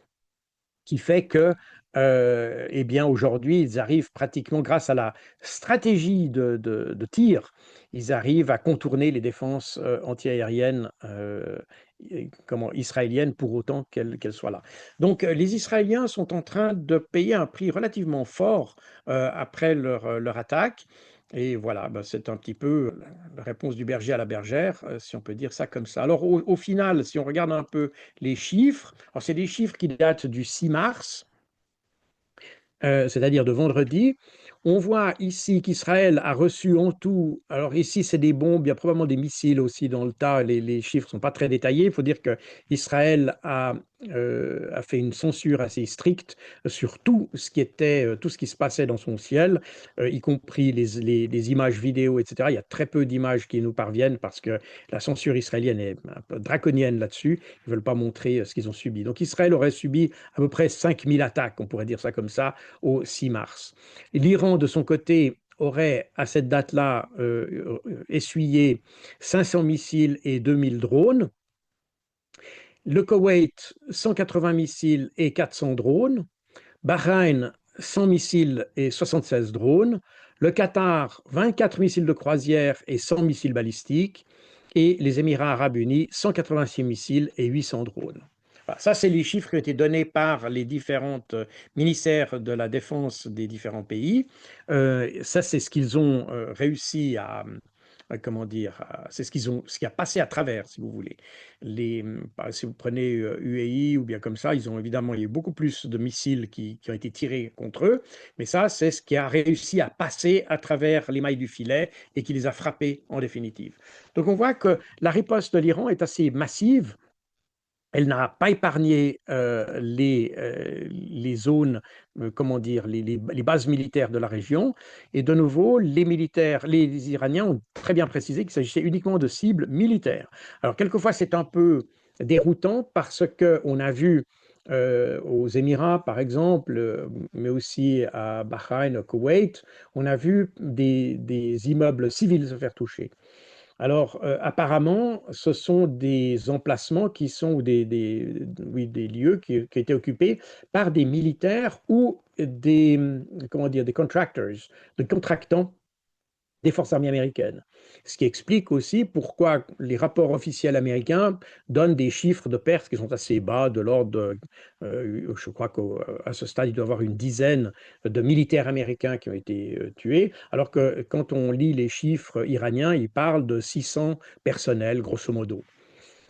qui fait que, eh bien, aujourd'hui, ils arrivent pratiquement, grâce à la stratégie de tir, ils arrivent à contourner les défenses antiaériennes israéliennes pour autant qu'elles soient là. Donc, les Israéliens sont en train de payer un prix relativement fort après leur attaque. Et voilà, ben, c'est un petit peu la réponse du berger à la bergère, si on peut dire ça comme ça. Alors, au final, si on regarde un peu les chiffres, alors c'est des chiffres qui datent du 6 mars, c'est-à-dire de vendredi. On voit ici qu'Israël a reçu en tout, alors ici c'est des bombes, il y a probablement des missiles aussi dans le tas, les chiffres ne sont pas très détaillés. Il faut dire qu'Israël a fait une censure assez stricte sur tout ce qui était, tout ce qui se passait dans son ciel, y compris les images vidéo, etc. Il y a très peu d'images qui nous parviennent parce que la censure israélienne est un peu draconienne là-dessus. Ils ne veulent pas montrer ce qu'ils ont subi. Donc Israël aurait subi à peu près 5000 attaques, on pourrait dire ça comme ça, au 6 mars. L'Iran, de son côté, aurait à cette date-là essuyé 500 missiles et 2000 drones. Le Koweït, 180 missiles et 400 drones. Bahreïn, 100 missiles et 76 drones. Le Qatar, 24 missiles de croisière et 100 missiles balistiques. Et les Émirats arabes unis, 186 missiles et 800 drones. Voilà, ça, c'est les chiffres qui ont été donnés par les différents ministères de la défense des différents pays. Ça, c'est ce qu'ils ont réussi comment dire, c'est ce qui a passé à travers, si vous voulez. Si vous prenez UAE ou bien comme ça, ils ont évidemment, il y a eu beaucoup plus de missiles qui ont été tirés contre eux, mais ça, c'est ce qui a réussi à passer à travers les mailles du filet et qui les a frappés en définitive. Donc on voit que la riposte de l'Iran est assez massive. Elle n'a pas épargné les zones, comment dire, les bases militaires de la région. Et de nouveau, les militaires, les Iraniens ont très bien précisé qu'il s'agissait uniquement de cibles militaires. Alors, quelquefois, c'est un peu déroutant parce qu'on a vu aux Émirats, par exemple, mais aussi à Bahreïn, au Koweït, on a vu des immeubles civils se faire toucher. Alors, apparemment, ce sont des emplacements qui sont, ou oui, des lieux qui étaient occupés par des militaires ou comment dire, des contractors, des contractants des forces armées américaines. Ce qui explique aussi pourquoi les rapports officiels américains donnent des chiffres de pertes qui sont assez bas, de l'ordre, je crois qu'à ce stade, il doit y avoir une dizaine de militaires américains qui ont été tués, alors que quand on lit les chiffres iraniens, ils parlent de 600 personnels, grosso modo.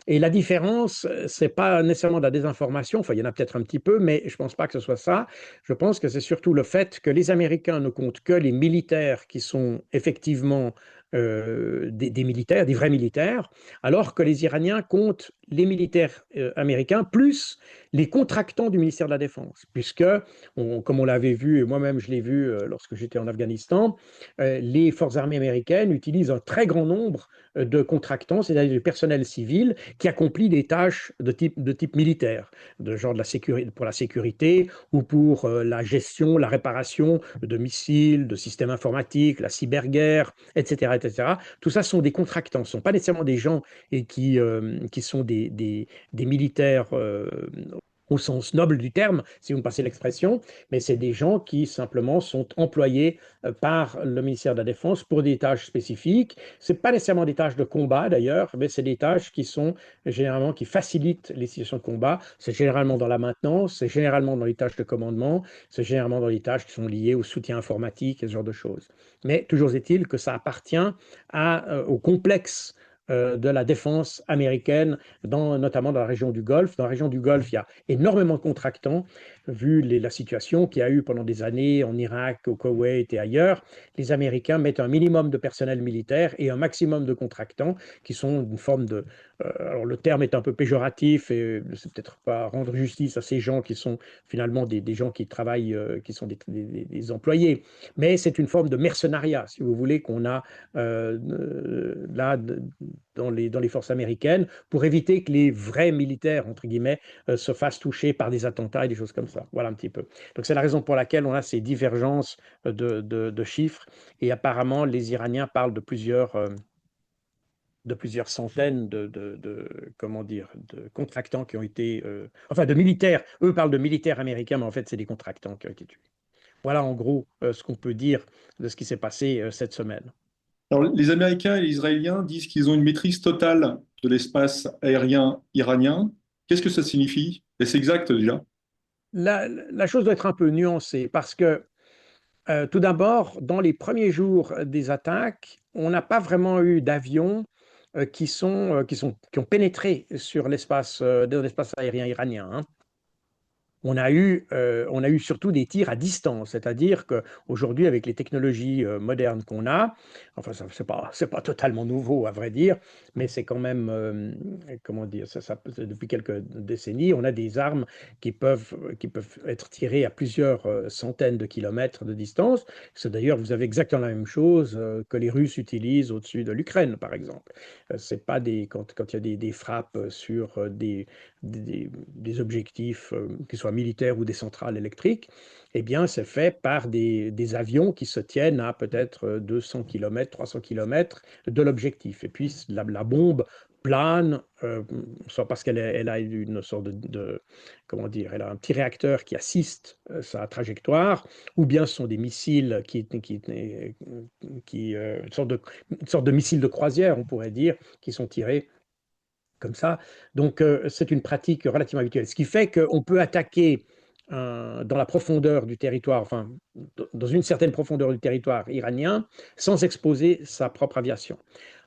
Et la différence, c'est pas nécessairement de la désinformation, enfin il y en a peut-être un petit peu, mais je pense pas que ce soit ça. Je pense que c'est surtout le fait que les Américains ne comptent que les militaires qui sont effectivement des militaires, des vrais militaires, alors que les Iraniens comptent les militaires américains plus les contractants du ministère de la Défense, puisque, comme on l'avait vu, et moi-même je l'ai vu lorsque j'étais en Afghanistan, les forces armées américaines utilisent un très grand nombre de contractants, c'est-à-dire du personnel civil qui accomplit des tâches de type militaire, de genre de la sécurité, pour la sécurité ou pour la gestion, la réparation de missiles, de systèmes informatiques, la cyberguerre, etc., etc. Tout ça sont des contractants, ce ne sont pas nécessairement des gens qui sont des militaires au sens noble du terme, si vous me passez l'expression, mais c'est des gens qui simplement sont employés par le ministère de la Défense pour des tâches spécifiques. Ce n'est pas nécessairement des tâches de combat d'ailleurs, mais c'est des tâches qui sont généralement qui facilitent les situations de combat. C'est généralement dans la maintenance, c'est généralement dans les tâches de commandement, c'est généralement dans les tâches qui sont liées au soutien informatique et ce genre de choses. Mais toujours est-il que ça appartient au complexe de la défense américaine, notamment dans la région du Golfe. Dans la région du Golfe, il y a énormément de contractants, vu la situation qu'il y a eu pendant des années en Irak, au Koweït et ailleurs. Les Américains mettent un minimum de personnel militaire et un maximum de contractants qui sont une forme de... alors le terme est un peu péjoratif et c'est peut-être pas rendre justice à ces gens qui sont finalement des gens qui travaillent, qui sont des employés, mais c'est une forme de mercenariat, si vous voulez, qu'on a là dans les forces américaines pour éviter que les vrais militaires, entre guillemets, se fassent toucher par des attentats et des choses comme ça. Voilà un petit peu. Donc c'est la raison pour laquelle on a ces divergences de chiffres et apparemment les Iraniens parlent de plusieurs centaines comment dire, de contractants qui ont été, enfin de militaires, eux parlent de militaires américains, mais en fait c'est des contractants qui ont été tués. Voilà en gros ce qu'on peut dire de ce qui s'est passé cette semaine. Alors, les Américains et les Israéliens disent qu'ils ont une maîtrise totale de l'espace aérien iranien. Qu'est-ce que ça signifie? Et c'est exact déjà. La chose doit être un peu nuancée parce que tout d'abord, dans les premiers jours des attaques, on n'a pas vraiment eu d'avions qui ont pénétré sur l'espace aérien iranien, hein. on a eu surtout des tirs à distance, c'est-à-dire qu'aujourd'hui, avec les technologies modernes qu'on a, enfin, c'est pas totalement nouveau à vrai dire, mais c'est quand même, comment dire, depuis quelques décennies, on a des armes qui peuvent être tirées à plusieurs centaines de kilomètres de distance. C'est d'ailleurs, vous avez exactement la même chose que les Russes utilisent au-dessus de l'Ukraine, par exemple. C'est pas quand il y a des frappes sur des objectifs, qu'ils soient militaires ou des centrales électriques, eh bien, c'est fait par des avions qui se tiennent à peut-être 200 km, 300 km de l'objectif. Et puis, la bombe plane, soit parce elle a une sorte comment dire, elle a un petit réacteur qui assiste sa trajectoire, ou bien ce sont des missiles une sorte de missile de croisière, on pourrait dire, qui sont tirés comme ça. Donc, c'est une pratique relativement habituelle. Ce qui fait qu'on peut attaquer dans la profondeur du territoire, enfin, dans une certaine profondeur du territoire iranien, sans exposer sa propre aviation.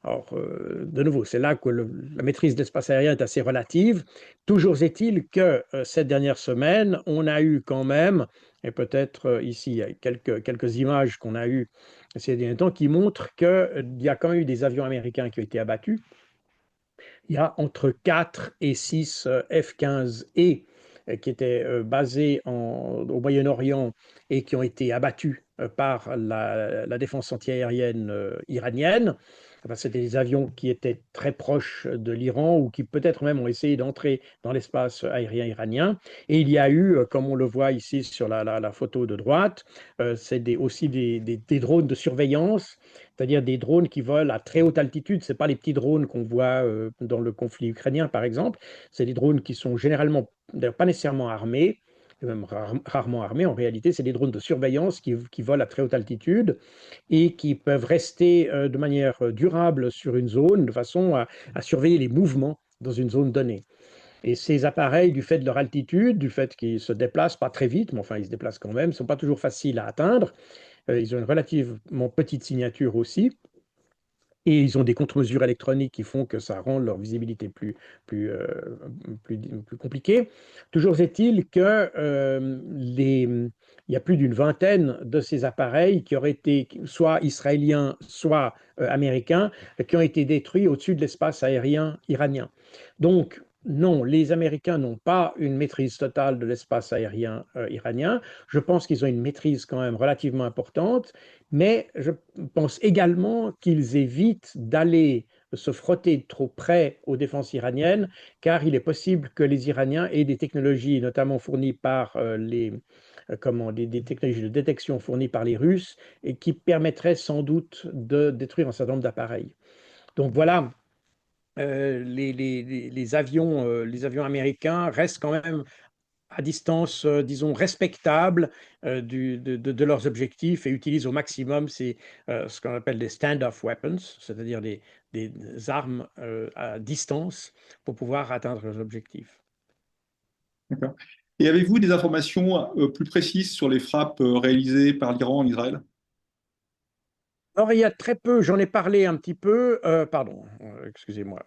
Alors, de nouveau, c'est là que la maîtrise de l'espace aérien est assez relative. Toujours est-il que cette dernière semaine, on a eu quand même, et peut-être ici, il y a quelques images qu'on a eues ces derniers temps qui montrent qu'il y a quand même eu des avions américains qui ont été abattus. Il y a entre 4 et 6 F-15E qui étaient basés au Moyen-Orient et qui ont été abattus par la défense antiaérienne iranienne. Enfin, c'était des avions qui étaient très proches de l'Iran ou qui peut-être même ont essayé d'entrer dans l'espace aérien iranien. Et il y a eu, comme on le voit ici sur la photo de droite, c'est aussi des drones de surveillance, c'est-à-dire des drones qui volent à très haute altitude. Ce n'est pas les petits drones qu'on voit dans le conflit ukrainien, par exemple. C'est des drones qui sont généralement, d'ailleurs pas nécessairement armés, et même rarement armés. En réalité, c'est des drones de surveillance qui volent à très haute altitude et qui peuvent rester de manière durable sur une zone de façon à surveiller les mouvements dans une zone donnée. Et ces appareils, du fait de leur altitude, du fait qu'ils se déplacent pas très vite, mais enfin ils se déplacent quand même, ne sont pas toujours faciles à atteindre. Ils ont une relativement petite signature aussi. Et ils ont des contre-mesures électroniques qui font que ça rend leur visibilité plus compliquée. Toujours est-il que il y a plus d'une vingtaine de ces appareils qui auraient été soit israéliens, soit américains, qui ont été détruits au-dessus de l'espace aérien iranien. Donc, non, les Américains n'ont pas une maîtrise totale de l'espace aérien iranien. Je pense qu'ils ont une maîtrise quand même relativement importante, mais je pense également qu'ils évitent d'aller se frotter trop près aux défenses iraniennes, car il est possible que les Iraniens aient des technologies, notamment fournies par des technologies de détection fournies par les Russes, et qui permettraient sans doute de détruire un certain nombre d'appareils. Donc voilà, les avions américains restent quand même à distance, disons, respectable de leurs objectifs et utilisent au maximum ce qu'on appelle des stand-off weapons, c'est-à-dire des armes à distance pour pouvoir atteindre leurs objectifs. D'accord. Et avez-vous des informations plus précises sur les frappes réalisées par l'Iran en Israël? Alors, il y a très peu, j'en ai parlé un petit peu, pardon, excusez-moi,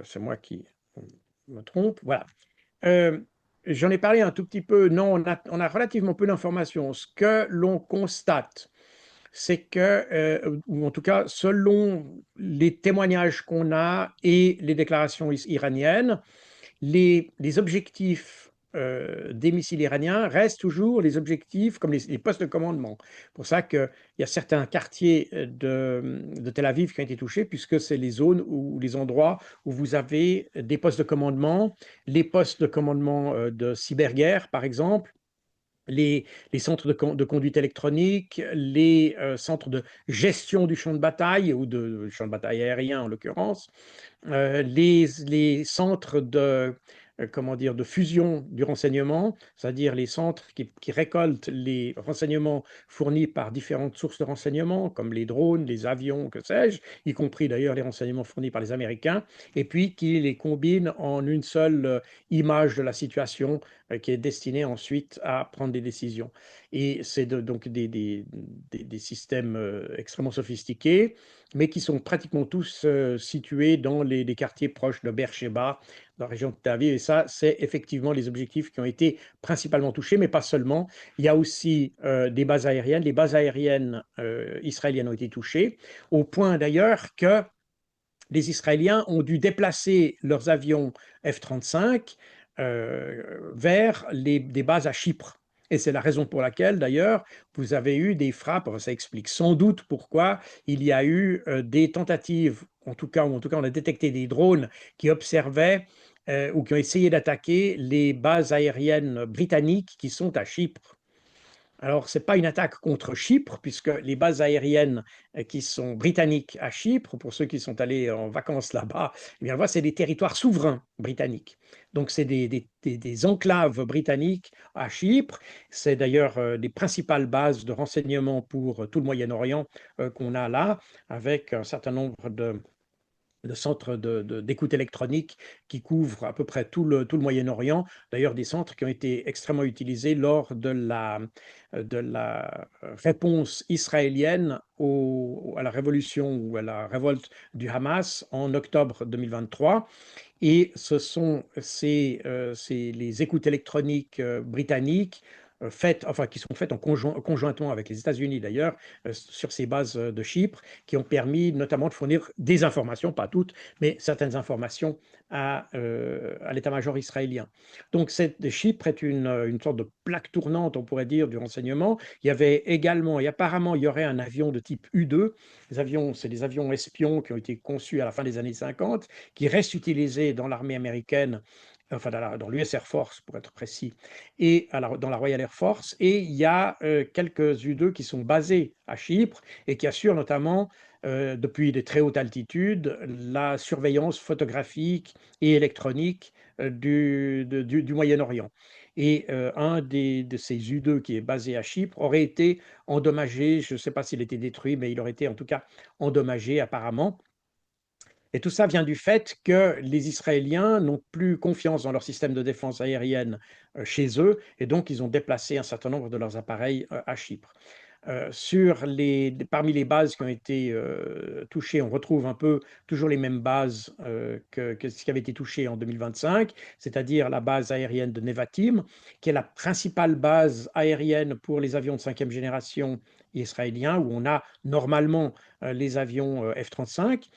c'est moi qui me trompe, voilà. Euh, J'en ai parlé un tout petit peu. Non, on a relativement peu d'informations. Ce que l'on constate, c'est que, ou en tout cas, selon les témoignages qu'on a et les déclarations iraniennes, les objectifs des missiles iraniens restent toujours les objectifs comme les postes de commandement. C'est pour ça qu'il y a certains quartiers de Tel Aviv qui ont été touchés, puisque c'est les zones ou les endroits où vous avez des postes de commandement, les postes de commandement de cyberguerre, par exemple, les centres de conduite électronique, les centres de gestion du champ de bataille, ou de champ de bataille aérien en l'occurrence, les centres comment dire, de fusion du renseignement, c'est-à-dire les centres qui récoltent les renseignements fournis par différentes sources de renseignement, comme les drones, les avions, que sais-je, y compris d'ailleurs les renseignements fournis par les Américains, et puis qui les combinent en une seule image de la situation qui est destiné ensuite à prendre des décisions. Et c'est donc des systèmes extrêmement sophistiqués, mais qui sont pratiquement tous situés dans les quartiers proches de Beersheba, dans la région de Tel Aviv. Et ça, c'est effectivement les objectifs qui ont été principalement touchés, mais pas seulement. Il y a aussi des bases aériennes. Les bases aériennes israéliennes ont été touchées, au point d'ailleurs que les Israéliens ont dû déplacer leurs avions F-35 vers des bases à Chypre. Et c'est la raison pour laquelle, d'ailleurs, vous avez eu des frappes. Ça explique sans doute pourquoi il y a eu des tentatives, en tout cas on a détecté des drones qui observaient ou qui ont essayé d'attaquer les bases aériennes britanniques qui sont à Chypre. Alors, ce n'est pas une attaque contre Chypre, puisque les bases aériennes qui sont britanniques à Chypre, pour ceux qui sont allés en vacances là-bas, eh bien, c'est des territoires souverains britanniques. Donc, c'est des enclaves britanniques à Chypre. C'est d'ailleurs des principales bases de renseignement pour tout le Moyen-Orient qu'on a là, avec un certain nombre de centres d'écoute électronique qui couvrent à peu près tout le Moyen-Orient. D'ailleurs, des centres qui ont été extrêmement utilisés lors de la réponse israélienne à la révolution ou à la révolte du Hamas en octobre 2023. Et ce sont les écoutes électroniques britanniques qui sont faites conjointement avec les États-Unis d'ailleurs, sur ces bases de Chypre, qui ont permis notamment de fournir des informations, pas toutes, mais certaines informations à l'état-major israélien. Donc Chypre est une sorte de plaque tournante, on pourrait dire, du renseignement. Il y avait également, et apparemment, il y aurait un avion de type U-2. C'est des avions espions qui ont été conçus à la fin des années 50, qui restent utilisés dans l'armée américaine, enfin dans l'US Air Force pour être précis, et dans la Royal Air Force. Et il y a quelques U-2 qui sont basés à Chypre et qui assurent notamment, depuis de très hautes altitudes, la surveillance photographique et électronique du Moyen-Orient. Et un de ces U-2 qui est basé à Chypre aurait été endommagé, je ne sais pas s'il était détruit, mais il aurait été en tout cas endommagé apparemment. Et tout ça vient du fait que les Israéliens n'ont plus confiance dans leur système de défense aérienne chez eux, et donc ils ont déplacé un certain nombre de leurs appareils à Chypre. Parmi les bases qui ont été touchées, on retrouve un peu toujours les mêmes bases que ce qui avait été touché en 2025, c'est-à-dire la base aérienne de Nevatim, qui est la principale base aérienne pour les avions de cinquième génération israéliens, où on a normalement les avions F-35.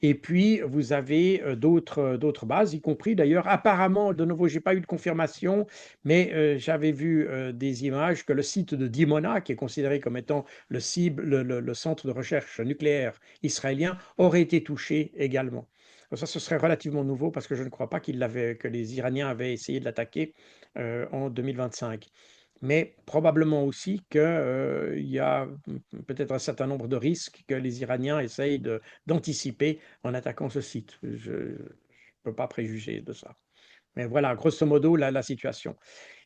Et puis, vous avez d'autres bases, y compris d'ailleurs, apparemment, de nouveau, je n'ai pas eu de confirmation, mais j'avais vu des images que le site de Dimona, qui est considéré comme étant le centre de recherche nucléaire israélien, aurait été touché également. Donc ça, ce serait relativement nouveau parce que je ne crois pas que les Iraniens avaient essayé de l'attaquer en 2025. Mais probablement aussi qu'il y a peut-être un certain nombre de risques que les Iraniens essayent d'anticiper en attaquant ce site. Je ne peux pas préjuger de ça. Mais voilà, grosso modo, la situation.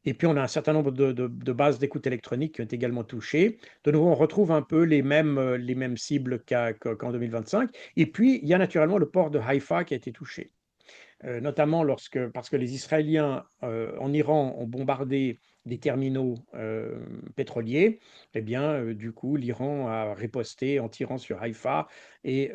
Et puis, on a un certain nombre de bases d'écoute électronique qui ont été également touchées. De nouveau, on retrouve un peu les mêmes cibles qu'en 2025. Et puis, il y a naturellement le port de Haïfa qui a été touché. Notamment parce que les Israéliens en Iran ont bombardé des terminaux pétroliers. Eh bien, du coup, l'Iran a riposté en tirant sur Haïfa et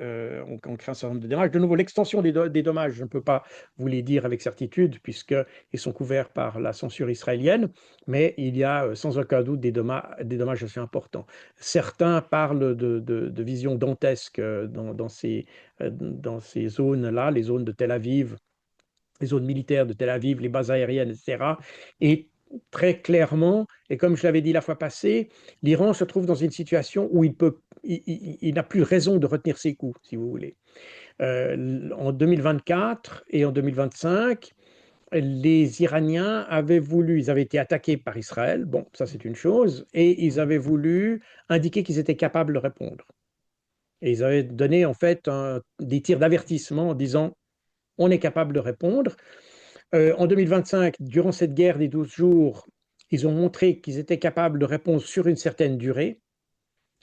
on crée un certain nombre de dommages. De nouveau, l'extension des dommages, je ne peux pas vous les dire avec certitude puisqu'ils sont couverts par la censure israélienne, mais il y a sans aucun doute des dommages assez importants. Certains parlent de vision dantesque dans ces zones-là, les zones de Tel Aviv, les zones militaires de Tel Aviv, les bases aériennes, etc. Et très clairement, et comme je l'avais dit la fois passée, l'Iran se trouve dans une situation où il n'a plus raison de retenir ses coups, si vous voulez. En 2024 et en 2025, les Iraniens ils avaient été attaqués par Israël, bon, ça c'est une chose, et ils avaient voulu indiquer qu'ils étaient capables de répondre. Et ils avaient donné en fait des tirs d'avertissement en disant on est capable de répondre. En 2025, durant cette guerre des 12 jours, ils ont montré qu'ils étaient capables de répondre sur une certaine durée.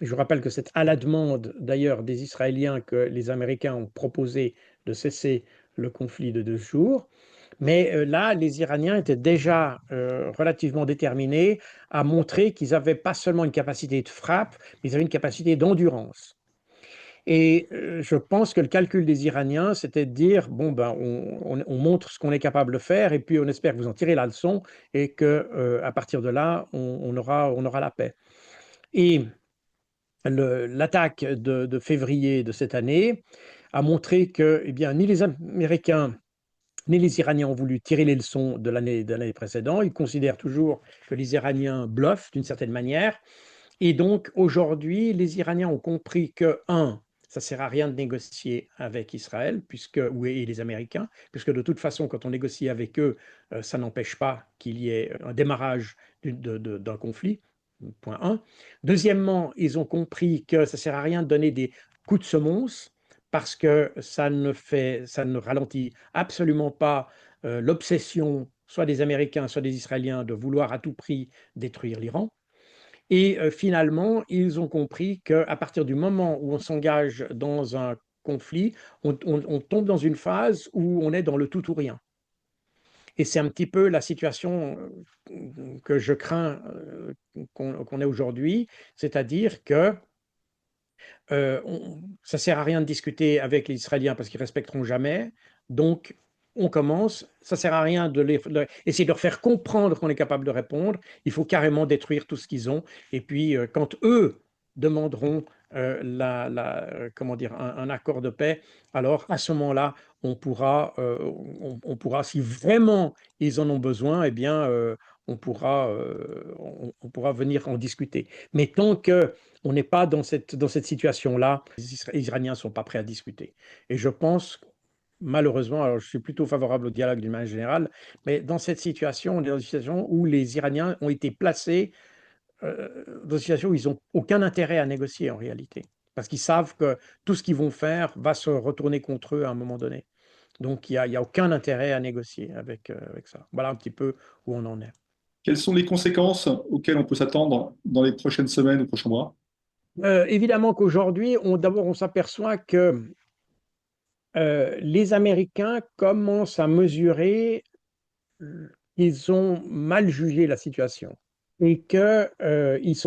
Je vous rappelle que c'est à la demande d'ailleurs des Israéliens que les Américains ont proposé de cesser le conflit de 2 jours. Mais là, les Iraniens étaient déjà relativement déterminés à montrer qu'ils avaient pas seulement une capacité de frappe, mais ils avaient une capacité d'endurance. Et je pense que le calcul des Iraniens, c'était de dire, bon, ben, on montre ce qu'on est capable de faire, et puis on espère que vous en tirez la leçon, et que à partir de là, on aura la paix. Et l'attaque de février de cette année a montré que, eh bien, ni les Américains ni les Iraniens ont voulu tirer les leçons de l'année précédente. Ils considèrent toujours que les Iraniens bluffent d'une certaine manière. Et donc, aujourd'hui, les Iraniens ont compris que, un, ça ne sert à rien de négocier avec Israël, et les Américains, puisque de toute façon, quand on négocie avec eux, ça n'empêche pas qu'il y ait un démarrage d'un conflit. Point un. Deuxièmement, ils ont compris que ça ne sert à rien de donner des coups de semonce parce que ça ne ralentit absolument pas l'obsession soit des Américains, soit des Israéliens de vouloir à tout prix détruire l'Iran. Et finalement, ils ont compris qu'à partir du moment où on s'engage dans un conflit, on tombe dans une phase où on est dans le tout ou rien. Et c'est un petit peu la situation que je crains qu'on ait aujourd'hui, c'est-à-dire que ça ne sert à rien de discuter avec les Israéliens parce qu'ils ne respecteront jamais. Donc, on commence. Ça ne sert à rien essayer de leur faire comprendre qu'on est capable de répondre. Il faut carrément détruire tout ce qu'ils ont. Et puis, quand eux demanderont comment dire, un accord de paix, alors à ce moment-là, on pourra, si vraiment ils en ont besoin, eh bien, on pourra venir en discuter. Mais tant que on n'est pas dans cette situation-là. Les Iraniens ne sont pas prêts à discuter. Et je pense, malheureusement, alors je suis plutôt favorable au dialogue d'une manière générale, mais dans cette situation, on est dans une situation où les Iraniens ont été placés dans une situation où ils n'ont aucun intérêt à négocier en réalité. Parce qu'ils savent que tout ce qu'ils vont faire va se retourner contre eux à un moment donné. Donc il y a aucun intérêt à négocier avec ça. Voilà un petit peu où on en est. Quelles sont les conséquences auxquelles on peut s'attendre dans les prochaines semaines ou prochains mois? Évidemment qu'aujourd'hui, d'abord, on s'aperçoit que les Américains commencent à mesurer qu'ils ont mal jugé la situation et que ils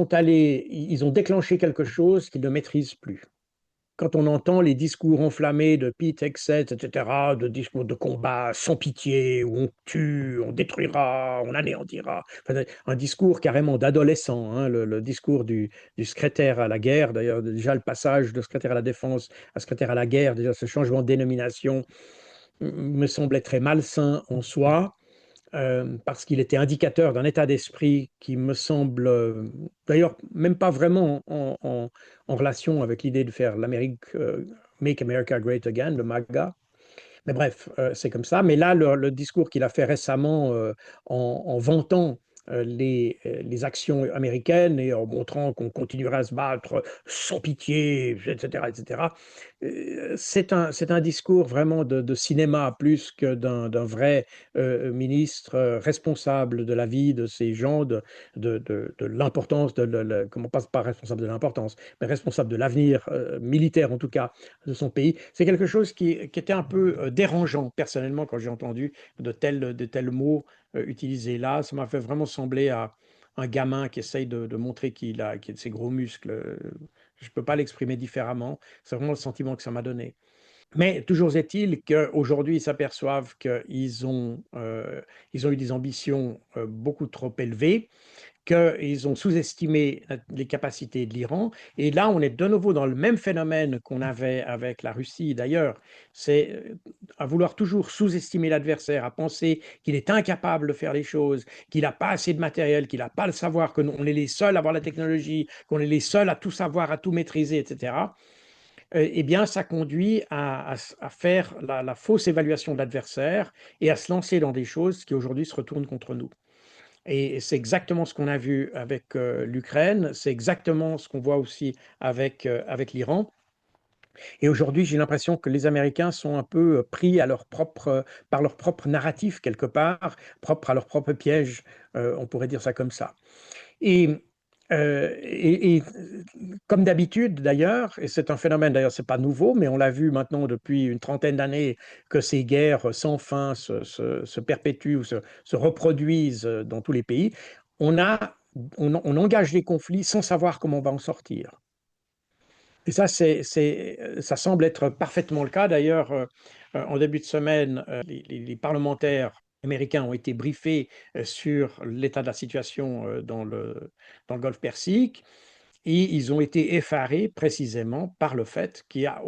ont déclenché quelque chose qu'ils ne maîtrisent plus. Quand on entend les discours enflammés de Pete Hegseth, etc., de discours de combat sans pitié, où on tue, on détruira, on anéantira, enfin, un discours carrément d'adolescent, hein, le discours du secrétaire à la guerre, d'ailleurs déjà le passage de secrétaire à la défense à secrétaire à la guerre, déjà ce changement de dénomination me semblait très malsain en soi, parce qu'il était indicateur d'un état d'esprit qui me semble, d'ailleurs, même pas vraiment en relation avec l'idée de faire l'Amérique, Make America Great Again, le MAGA. Mais bref, c'est comme ça. Mais là, le discours qu'il a fait récemment en vantant les actions américaines et en montrant qu'on continuera à se battre sans pitié, etc., etc., c'est un discours vraiment de cinéma plus que d'un vrai ministre responsable de la vie de ces gens, de l'importance, comment pas responsable de l'importance, mais responsable de l'avenir militaire en tout cas de son pays. C'est quelque chose qui était un peu dérangeant personnellement quand j'ai entendu de tels mots utilisés là. Ça m'a fait vraiment sembler à un gamin qui essaye de montrer qu'il a ses gros muscles. Je ne peux pas l'exprimer différemment. C'est vraiment le sentiment que ça m'a donné. Mais toujours est-il qu'aujourd'hui, ils s'aperçoivent ils ont eu des ambitions beaucoup trop élevées, qu'ils ont sous-estimé les capacités de l'Iran. Et là, on est de nouveau dans le même phénomène qu'on avait avec la Russie d'ailleurs. C'est à vouloir toujours sous-estimer l'adversaire, à penser qu'il est incapable de faire les choses, qu'il n'a pas assez de matériel, qu'il n'a pas le savoir, qu'on est les seuls à avoir la technologie, qu'on est les seuls à tout savoir, à tout maîtriser, etc. Eh bien, ça conduit à faire la fausse évaluation de l'adversaire et à se lancer dans des choses qui aujourd'hui se retournent contre nous. Et c'est exactement ce qu'on a vu avec l'Ukraine, c'est exactement ce qu'on voit aussi avec l'Iran. Et aujourd'hui, j'ai l'impression que les Américains sont un peu pris par leur propre narratif quelque part, propre à leur propre piège, on pourrait dire ça comme ça. Et Et comme d'habitude d'ailleurs, et c'est un phénomène d'ailleurs, c'est pas nouveau, mais on l'a vu maintenant depuis une trentaine d'années que ces guerres sans fin se perpétuent ou se reproduisent dans tous les pays, on, a, on engage les conflits sans savoir comment on va en sortir. Et ça, ça semble être parfaitement le cas. D'ailleurs, en début de semaine, les parlementaires américains ont été briefés sur l'état de la situation dans le Golfe Persique. Et ils ont été effarés précisément par le fait qu'il n'y a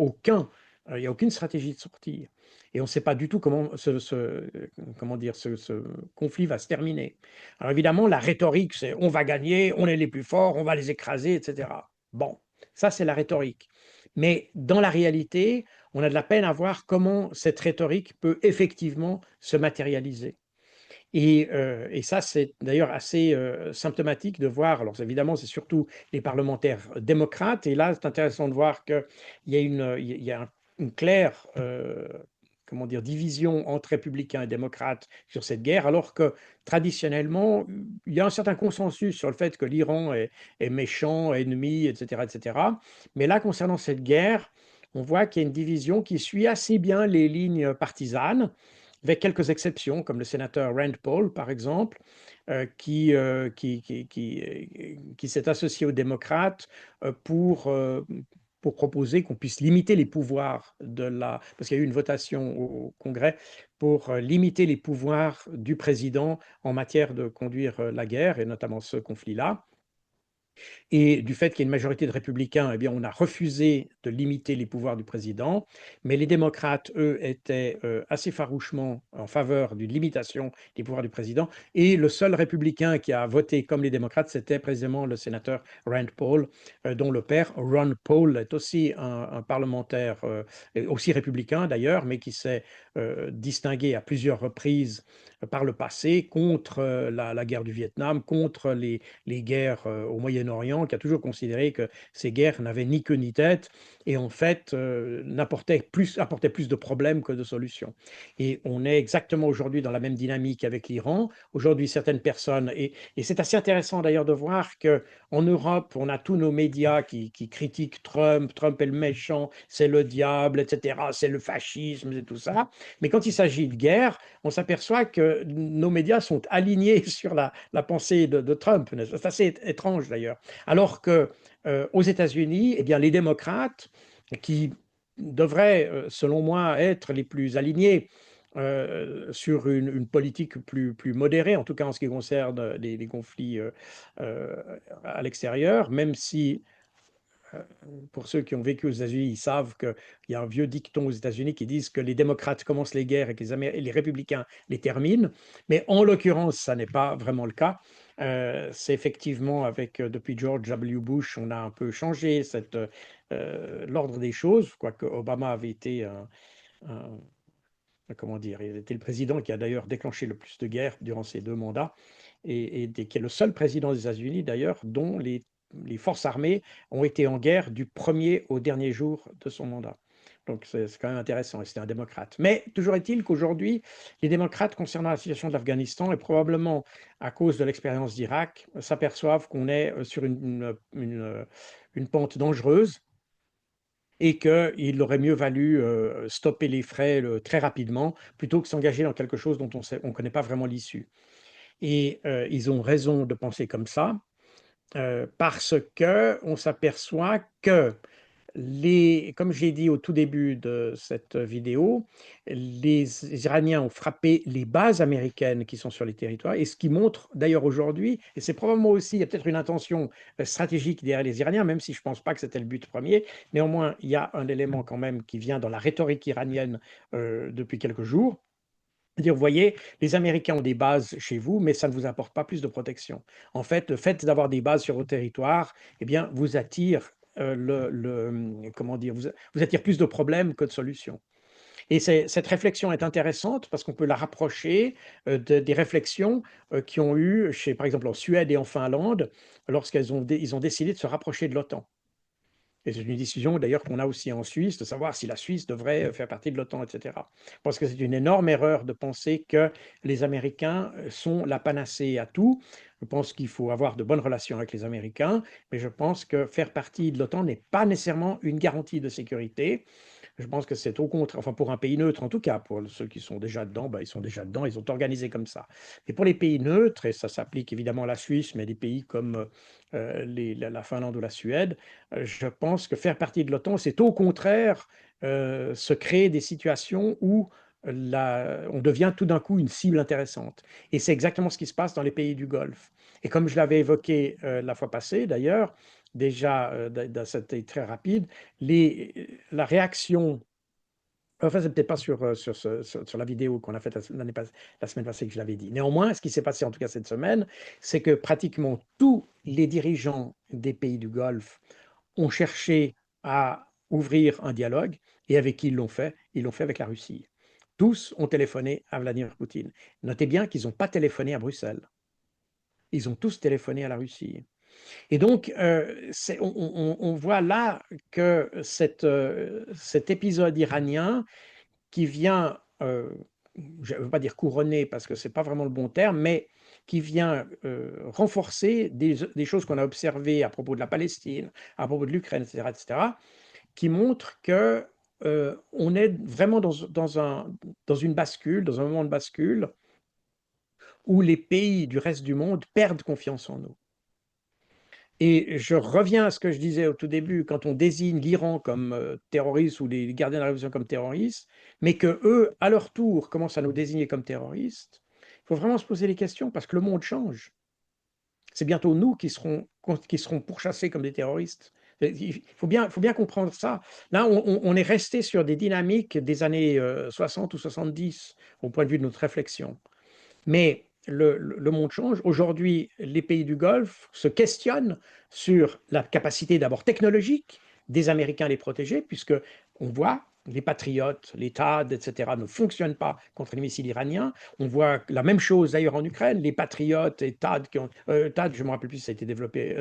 il y a aucune stratégie de sortie. Et on ne sait pas du tout comment comment dire, ce conflit va se terminer. Alors évidemment, la rhétorique, c'est on va gagner, on est les plus forts, on va les écraser, etc. Bon, ça c'est la rhétorique. Mais dans la réalité, on a de la peine à voir comment cette rhétorique peut effectivement se matérialiser. Et ça, c'est d'ailleurs assez symptomatique de voir. Alors évidemment, c'est surtout les parlementaires démocrates. Et là, c'est intéressant de voir qu'il y a il y a une claire comment dire, division entre républicains et démocrates sur cette guerre, alors que traditionnellement, il y a un certain consensus sur le fait que l'Iran est méchant, ennemi, etc., etc. Mais là, concernant cette guerre, on voit qu'il y a une division qui suit assez bien les lignes partisanes, avec quelques exceptions, comme le sénateur Rand Paul, par exemple, qui s'est associé aux démocrates pour proposer qu'on puisse limiter les pouvoirs parce qu'il y a eu une votation au Congrès pour limiter les pouvoirs du président en matière de conduire la guerre, et notamment ce conflit-là. Et du fait qu'il y a une majorité de républicains, eh bien, on a refusé de limiter les pouvoirs du président. Mais les démocrates, eux, étaient assez farouchement en faveur d'une limitation des pouvoirs du président. Et le seul républicain qui a voté comme les démocrates, c'était précisément le sénateur Rand Paul, dont le père, Ron Paul, est aussi un parlementaire, aussi républicain d'ailleurs, mais qui s'est distingué à plusieurs reprises par le passé contre la guerre du Vietnam, contre les guerres au Moyen-Orient, qui a toujours considéré que ces guerres n'avaient ni queue ni tête et en fait apportaient plus de problèmes que de solutions. Et on est exactement aujourd'hui dans la même dynamique avec l'Iran. Aujourd'hui, certaines personnes, et c'est assez intéressant d'ailleurs de voir qu'en Europe, on a tous nos médias qui critiquent Trump, Trump est le méchant, c'est le diable, etc., c'est le fascisme et tout ça. Mais quand il s'agit de guerre, on s'aperçoit que nos médias sont alignés sur la pensée de Trump. C'est assez étrange d'ailleurs. Alors que aux États-Unis, eh bien, les démocrates, qui devraient, selon moi, être les plus alignés sur une politique plus modérée, en tout cas en ce qui concerne les conflits à l'extérieur, même si pour ceux qui ont vécu aux États-Unis, ils savent qu'il y a un vieux dicton aux États-Unis qui disent que les démocrates commencent les guerres et que les républicains les terminent. Mais en l'occurrence, ça n'est pas vraiment le cas. C'est effectivement depuis George W. Bush, on a un peu changé l'ordre des choses, quoique Obama avait été un- comment dire, il était le président qui a d'ailleurs déclenché le plus de guerres durant ses deux mandats et qui est le seul président des États-Unis d'ailleurs dont les forces armées ont été en guerre du premier au dernier jour de son mandat. Donc c'est quand même intéressant, et c'était un démocrate. Mais toujours est-il qu'aujourd'hui, les démocrates, concernant la situation de l'Afghanistan, et probablement à cause de l'expérience d'Irak, s'aperçoivent qu'on est sur une pente dangereuse et qu'il aurait mieux valu stopper les frais très rapidement plutôt que s'engager dans quelque chose dont on ne connaît pas vraiment l'issue. Et ils ont raison de penser comme ça, parce qu'on s'aperçoit que comme j'ai dit au tout début de cette vidéo, les Iraniens ont frappé les bases américaines qui sont sur les territoires, et ce qui montre d'ailleurs aujourd'hui, et c'est probablement aussi, il y a peut-être une intention stratégique derrière les Iraniens, même si je ne pense pas que c'était le but premier, néanmoins, il y a un élément quand même qui vient dans la rhétorique iranienne depuis quelques jours. Dire, vous voyez, les Américains ont des bases chez vous, mais ça ne vous apporte pas plus de protection. En fait, le fait d'avoir des bases sur vos territoires, eh bien, vous attire comment dire, vous attire plus de problèmes que de solutions. Et cette réflexion est intéressante parce qu'on peut la rapprocher des réflexions qui ont eu, par exemple, en Suède et en Finlande, ils ont décidé de se rapprocher de l'OTAN. Et c'est une décision d'ailleurs qu'on a aussi en Suisse, de savoir si la Suisse devrait faire partie de l'OTAN, etc. Je pense que c'est une énorme erreur de penser que les Américains sont la panacée à tout. Je pense qu'il faut avoir de bonnes relations avec les Américains, mais je pense que faire partie de l'OTAN n'est pas nécessairement une garantie de sécurité. Je pense que c'est au contraire, enfin pour un pays neutre en tout cas, pour ceux qui sont déjà dedans, ben, ils sont déjà dedans, ils ont organisé comme ça. Mais pour les pays neutres, et ça s'applique évidemment à la Suisse, mais des pays comme la Finlande ou la Suède, je pense que faire partie de l'OTAN, c'est au contraire se créer des situations où on devient tout d'un coup une cible intéressante. Et c'est exactement ce qui se passe dans les pays du Golfe. Et comme je l'avais évoqué la fois passée d'ailleurs, déjà, c'était très rapide, la réaction, enfin, c'est peut-être pas sur la vidéo qu'on a faite la semaine passée que je l'avais dit. Néanmoins, ce qui s'est passé en tout cas cette semaine, c'est que pratiquement tous les dirigeants des pays du Golfe ont cherché à ouvrir un dialogue. Et avec qui ils l'ont fait? Ils l'ont fait avec la Russie. Tous ont téléphoné à Vladimir Poutine. Notez bien qu'ils n'ont pas téléphoné à Bruxelles. Ils ont tous téléphoné à la Russie. Et donc, on voit là que cet épisode iranien qui vient, je ne veux pas dire couronner parce que ce n'est pas vraiment le bon terme, mais qui vient renforcer des choses qu'on a observées à propos de la Palestine, à propos de l'Ukraine, etc., qui montrent que on est vraiment dans une bascule, dans un moment de bascule, où les pays du reste du monde perdent confiance en nous. Et je reviens à ce que je disais au tout début, quand on désigne l'Iran comme terroriste ou les gardiens de la révolution comme terroristes, mais que eux, à leur tour, commencent à nous désigner comme terroristes, il faut vraiment se poser les questions parce que le monde change. C'est bientôt nous qui serons pourchassés comme des terroristes. Il faut bien comprendre ça. Là, on est resté sur des dynamiques des années 60 ou 70 au point de vue de notre réflexion. Mais le monde change. Aujourd'hui, les pays du Golfe se questionnent sur la capacité d'abord technologique des Américains à les protéger, puisque on voit les patriotes, les THAAD, etc., ne fonctionnent pas contre les missiles iraniens. On voit la même chose d'ailleurs en Ukraine. Les patriotes et THAAD, THAAD, je ne me rappelle plus si ça a été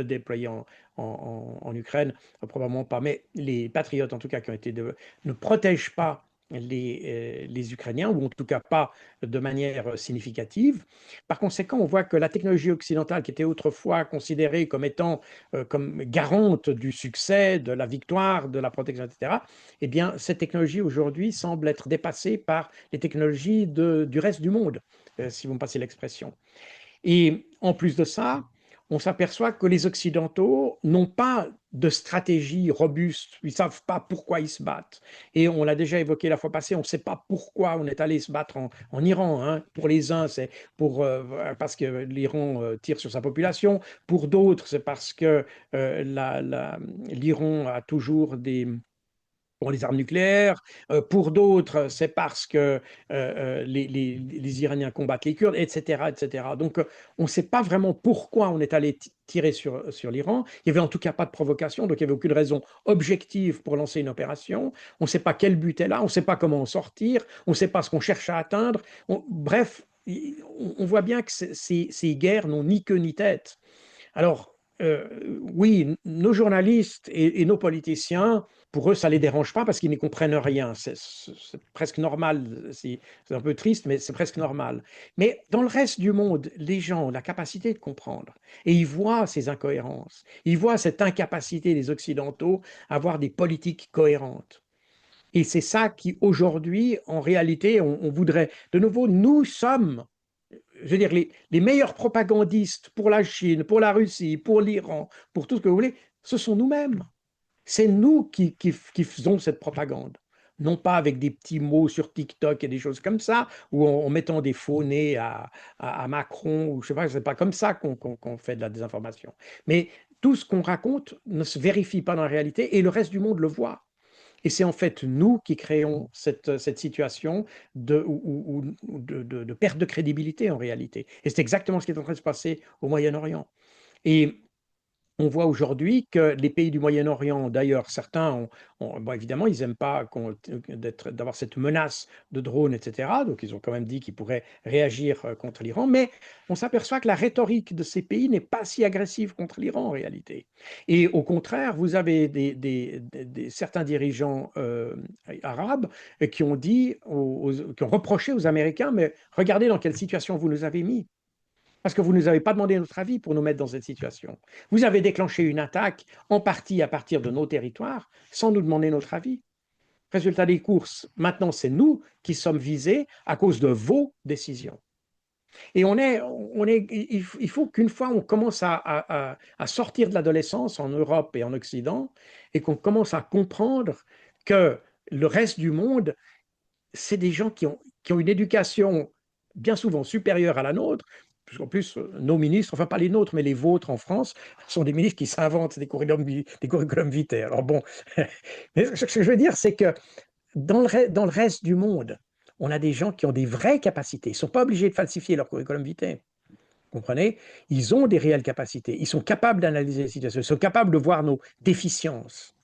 déployé en Ukraine, probablement pas, mais les patriotes en tout cas qui ont été ne protègent pas les Ukrainiens, ou en tout cas pas de manière significative. Par conséquent, on voit que la technologie occidentale, qui était autrefois considérée comme étant comme garante du succès, de la victoire, de la protection, etc., eh bien, cette technologie aujourd'hui semble être dépassée par les technologies du reste du monde, si vous me passez l'expression. Et en plus de ça, on s'aperçoit que les Occidentaux n'ont pas de stratégie robuste, ils ne savent pas pourquoi ils se battent. Et on l'a déjà évoqué la fois passée, on ne sait pas pourquoi on est allé se battre en Iran. Hein. Pour les uns, c'est parce que l'Iran tire sur sa population. Pour d'autres, c'est parce que l'Iran a toujours pour les armes nucléaires. Pour d'autres, c'est parce que les Iraniens combattent les Kurdes, etc. etc. Donc, on ne sait pas vraiment pourquoi on est allé tirer sur l'Iran. Il n'y avait en tout cas pas de provocation, donc il n'y avait aucune raison objective pour lancer une opération. On ne sait pas quel but est là, on ne sait pas comment en sortir, on ne sait pas ce qu'on cherche à atteindre. Bref, on voit bien que ces guerres n'ont ni queue ni tête. Alors, oui, nos journalistes et nos politiciens, pour eux, ça ne les dérange pas parce qu'ils n'y comprennent rien. C'est presque normal. C'est un peu triste, mais c'est presque normal. Mais dans le reste du monde, les gens ont la capacité de comprendre. Et ils voient ces incohérences. Ils voient cette incapacité des Occidentaux à avoir des politiques cohérentes. Et c'est ça qui, aujourd'hui, en réalité, on voudrait. De nouveau, nous sommes, je veux dire, les meilleurs propagandistes pour la Chine, pour la Russie, pour l'Iran, pour tout ce que vous voulez, ce sont nous-mêmes. C'est nous qui faisons cette propagande. Non pas avec des petits mots sur TikTok et des choses comme ça, ou en mettant des faux nez à Macron, ou je sais pas, c'est pas comme ça qu'on fait de la désinformation. Mais tout ce qu'on raconte ne se vérifie pas dans la réalité et le reste du monde le voit. Et c'est en fait nous qui créons cette situation de perte de crédibilité en réalité. Et c'est exactement ce qui est en train de se passer au Moyen-Orient. Et on voit aujourd'hui que les pays du Moyen-Orient, d'ailleurs, certains bon, évidemment, ils n'aiment pas d'avoir cette menace de drones, etc. Donc, ils ont quand même dit qu'ils pourraient réagir contre l'Iran. Mais on s'aperçoit que la rhétorique de ces pays n'est pas si agressive contre l'Iran en réalité. Et au contraire, vous avez certains dirigeants arabes qui ont dit, qui ont reproché aux Américains, mais regardez dans quelle situation vous nous avez mis. Parce que vous ne nous avez pas demandé notre avis pour nous mettre dans cette situation. Vous avez déclenché une attaque en partie à partir de nos territoires sans nous demander notre avis. Résultat des courses, maintenant c'est nous qui sommes visés à cause de vos décisions. Et il faut qu'une fois on commence à sortir de l'adolescence en Europe et en Occident et qu'on commence à comprendre que le reste du monde, c'est des gens qui ont une éducation bien souvent supérieure à la nôtre. En plus, nos ministres, enfin pas les nôtres, mais les vôtres en France, sont des ministres qui s'inventent des curriculum vitae. Alors bon, mais ce que je veux dire, c'est que dans le reste du monde, on a des gens qui ont des vraies capacités. Ils ne sont pas obligés de falsifier leur curriculum vitae. Vous comprenez? Ils ont des réelles capacités. Ils sont capables d'analyser les situations. Ils sont capables de voir nos déficiences.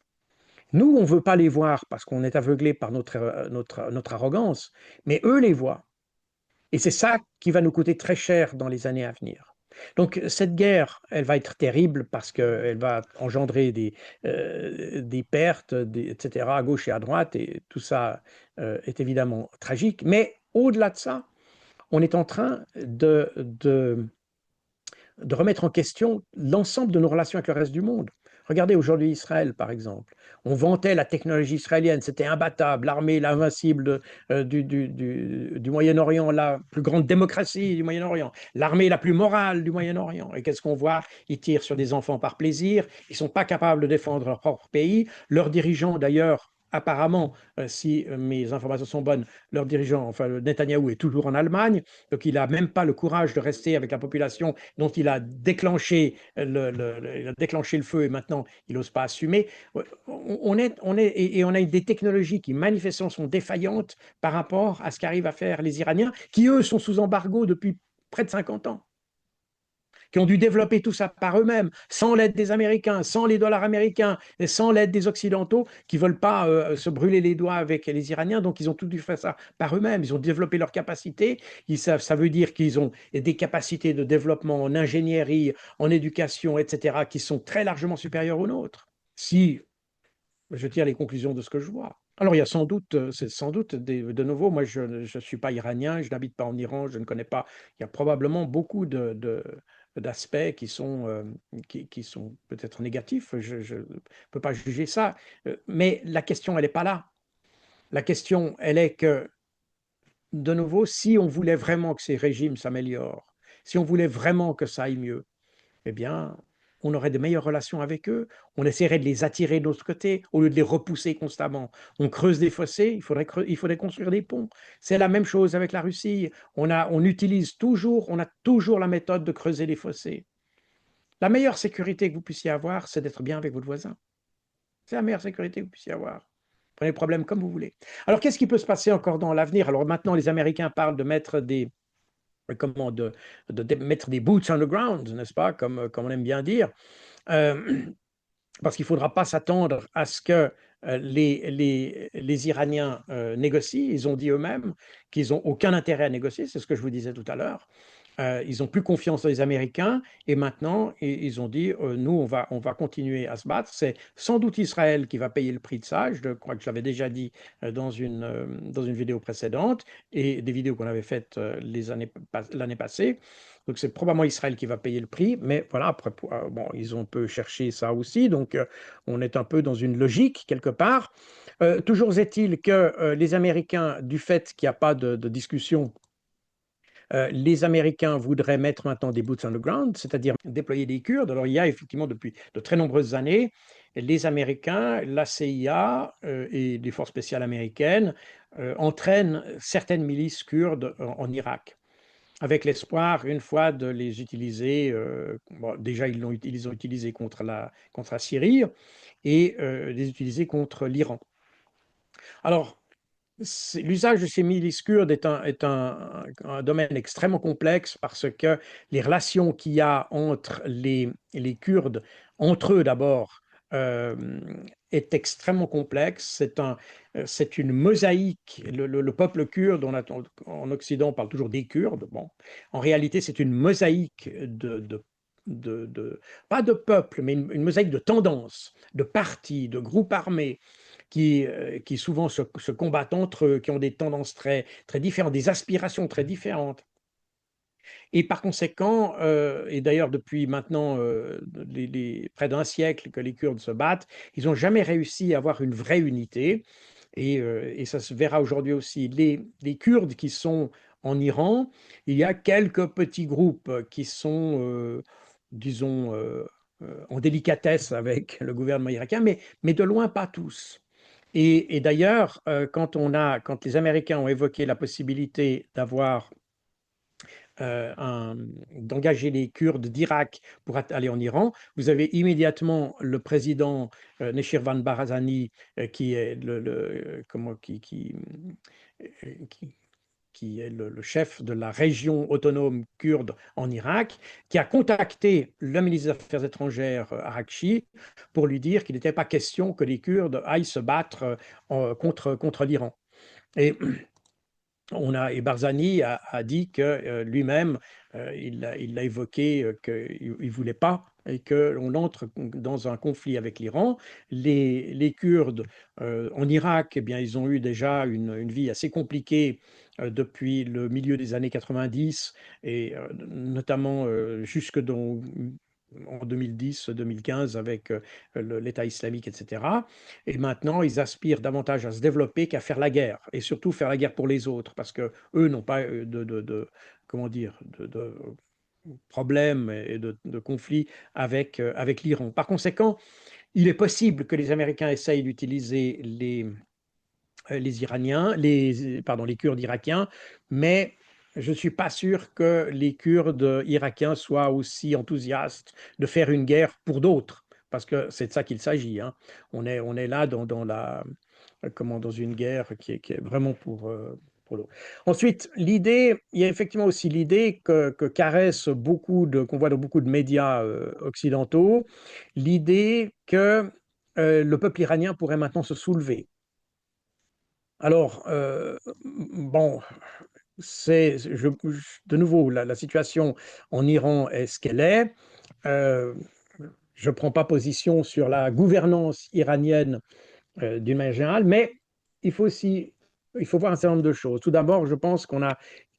Nous, on ne veut pas les voir parce qu'on est aveuglé par notre arrogance, mais eux les voient. Et c'est ça qui va nous coûter très cher dans les années à venir. Donc cette guerre, elle va être terrible parce qu'elle va engendrer des pertes, etc., à gauche et à droite, et tout ça est évidemment tragique. Mais au-delà de ça, on est en train de remettre en question l'ensemble de nos relations avec le reste du monde. Regardez aujourd'hui Israël, par exemple. On vantait la technologie israélienne, c'était imbattable, l'armée, l'invincible du Moyen-Orient, la plus grande démocratie du Moyen-Orient, l'armée la plus morale du Moyen-Orient. Et qu'est-ce qu'on voit? Ils tirent sur des enfants par plaisir, ils ne sont pas capables de défendre leur propre pays. Leurs dirigeants, d'ailleurs, apparemment, si mes informations sont bonnes, leur dirigeant, enfin Netanyahou, est toujours en Allemagne, donc il n'a même pas le courage de rester avec la population dont il a déclenché le feu et maintenant il n'ose pas assumer. On a des technologies qui manifestement sont défaillantes par rapport à ce qu'arrivent à faire les Iraniens, qui eux sont sous embargo depuis près de 50 ans, qui ont dû développer tout ça par eux-mêmes, sans l'aide des Américains, sans les dollars américains, et sans l'aide des Occidentaux, qui ne veulent pas se brûler les doigts avec les Iraniens. Donc, ils ont tout dû faire ça par eux-mêmes. Ils ont développé leurs capacités. Ça veut dire qu'ils ont des capacités de développement en ingénierie, en éducation, etc., qui sont très largement supérieures aux nôtres. Si je tire les conclusions de ce que je vois. Alors, il y a sans doute, c'est sans doute de nouveau, moi je ne suis pas iranien, je n'habite pas en Iran, je ne connais pas, il y a probablement beaucoup d'aspects qui sont peut-être négatifs, je ne peux pas juger ça, mais la question, elle n'est pas là. La question, elle est que, de nouveau, si on voulait vraiment que ces régimes s'améliorent, si on voulait vraiment que ça aille mieux, eh bien, on aurait de meilleures relations avec eux, on essaierait de les attirer de l'autre côté au lieu de les repousser constamment. On creuse des fossés, il faudrait construire des ponts. C'est la même chose avec la Russie. On a toujours la méthode de creuser des fossés. La meilleure sécurité que vous puissiez avoir, c'est d'être bien avec votre voisin. C'est la meilleure sécurité que vous puissiez avoir. Prenez le problème comme vous voulez. Alors, qu'est-ce qui peut se passer encore dans l'avenir? Alors maintenant, les Américains parlent de mettre comment, de mettre des boots on the ground, n'est-ce pas, comme on aime bien dire. Euh, Parce qu'il ne faudra pas s'attendre à ce que les Iraniens négocient. Ils ont dit eux-mêmes qu'ils n'ont aucun intérêt à négocier, c'est ce que je vous disais tout à l'heure. Ils n'ont plus confiance dans les Américains et maintenant ils ont dit nous on va continuer à se battre. C'est sans doute Israël qui va payer le prix de ça. Je crois que je l'avais déjà dit dans une vidéo précédente et des vidéos qu'on avait faites l'année passée. Donc c'est probablement Israël qui va payer le prix, mais voilà, après, bon, ils ont un peu cherché ça aussi, donc on est un peu dans une logique quelque part. Toujours est-il que les Américains, du fait qu'il n'y a pas de discussion, les Américains voudraient mettre maintenant des boots on the ground, c'est-à-dire déployer des Kurdes. Alors il y a effectivement depuis de très nombreuses années, les Américains, la CIA et les forces spéciales américaines entraînent certaines milices kurdes en Irak avec l'espoir, une fois, de les utiliser. Bon, déjà, ils ont utilisé contre la Syrie et les utiliser contre l'Iran. Alors, l'usage de ces milices kurdes est un domaine extrêmement complexe parce que les relations qu'il y a entre les Kurdes, entre eux d'abord, euh, est extrêmement complexe. C'est une mosaïque. Le peuple kurde, en Occident, on parle toujours des Kurdes. Bon, en réalité, c'est une mosaïque pas de peuple, mais une mosaïque de tendances, de partis, de groupes armés, qui souvent se combattent entre eux, qui ont des tendances très, très différentes, des aspirations très différentes. Et par conséquent, et d'ailleurs depuis maintenant près d'un siècle que les Kurdes se battent, ils n'ont jamais réussi à avoir une vraie unité. Et ça se verra aujourd'hui aussi. Les Kurdes qui sont en Iran, il y a quelques petits groupes qui sont, disons, en délicatesse avec le gouvernement irakien, mais de loin pas tous. Et d'ailleurs, quand les Américains ont évoqué la possibilité d'engager les Kurdes d'Irak pour aller en Iran, vous avez immédiatement le président Nechirvan Barzani, qui est qui- qui est le chef de la région autonome kurde en Irak, qui a contacté le ministre des Affaires étrangères Arakchi pour lui dire qu'il n'était pas question que les Kurdes aillent se battre contre l'Iran. Et et Barzani a dit que lui-même, il l'a évoqué, qu'il ne voulait pas et qu'on entre dans un conflit avec l'Iran. Les Kurdes en Irak, eh bien, ils ont eu déjà une vie assez compliquée depuis le milieu des années 90 et notamment jusque en 2010-2015 avec l'État islamique, etc. Et maintenant, ils aspirent davantage à se développer qu'à faire la guerre, et surtout faire la guerre pour les autres, parce que eux n'ont pas comment dire, de problèmes et de conflits avec l'Iran. Par conséquent, il est possible que les Américains essayent d'utiliser les Iraniens, pardon, les Kurdes irakiens, mais je ne suis pas sûr que les Kurdes irakiens soient aussi enthousiastes de faire une guerre pour d'autres, parce que c'est de ça qu'il s'agit, hein. On est là dans une guerre qui est vraiment pour l'autre. Ensuite, il y a effectivement aussi l'idée que caresse qu'on voit dans beaucoup de médias occidentaux, l'idée que le peuple iranien pourrait maintenant se soulever. Alors, bon, de nouveau, la situation en Iran est ce qu'elle est. Euh, je ne prends pas position sur la gouvernance iranienne d'une manière générale, mais il faut aussi, il faut voir un certain nombre de choses. Tout d'abord, je pense qu'on a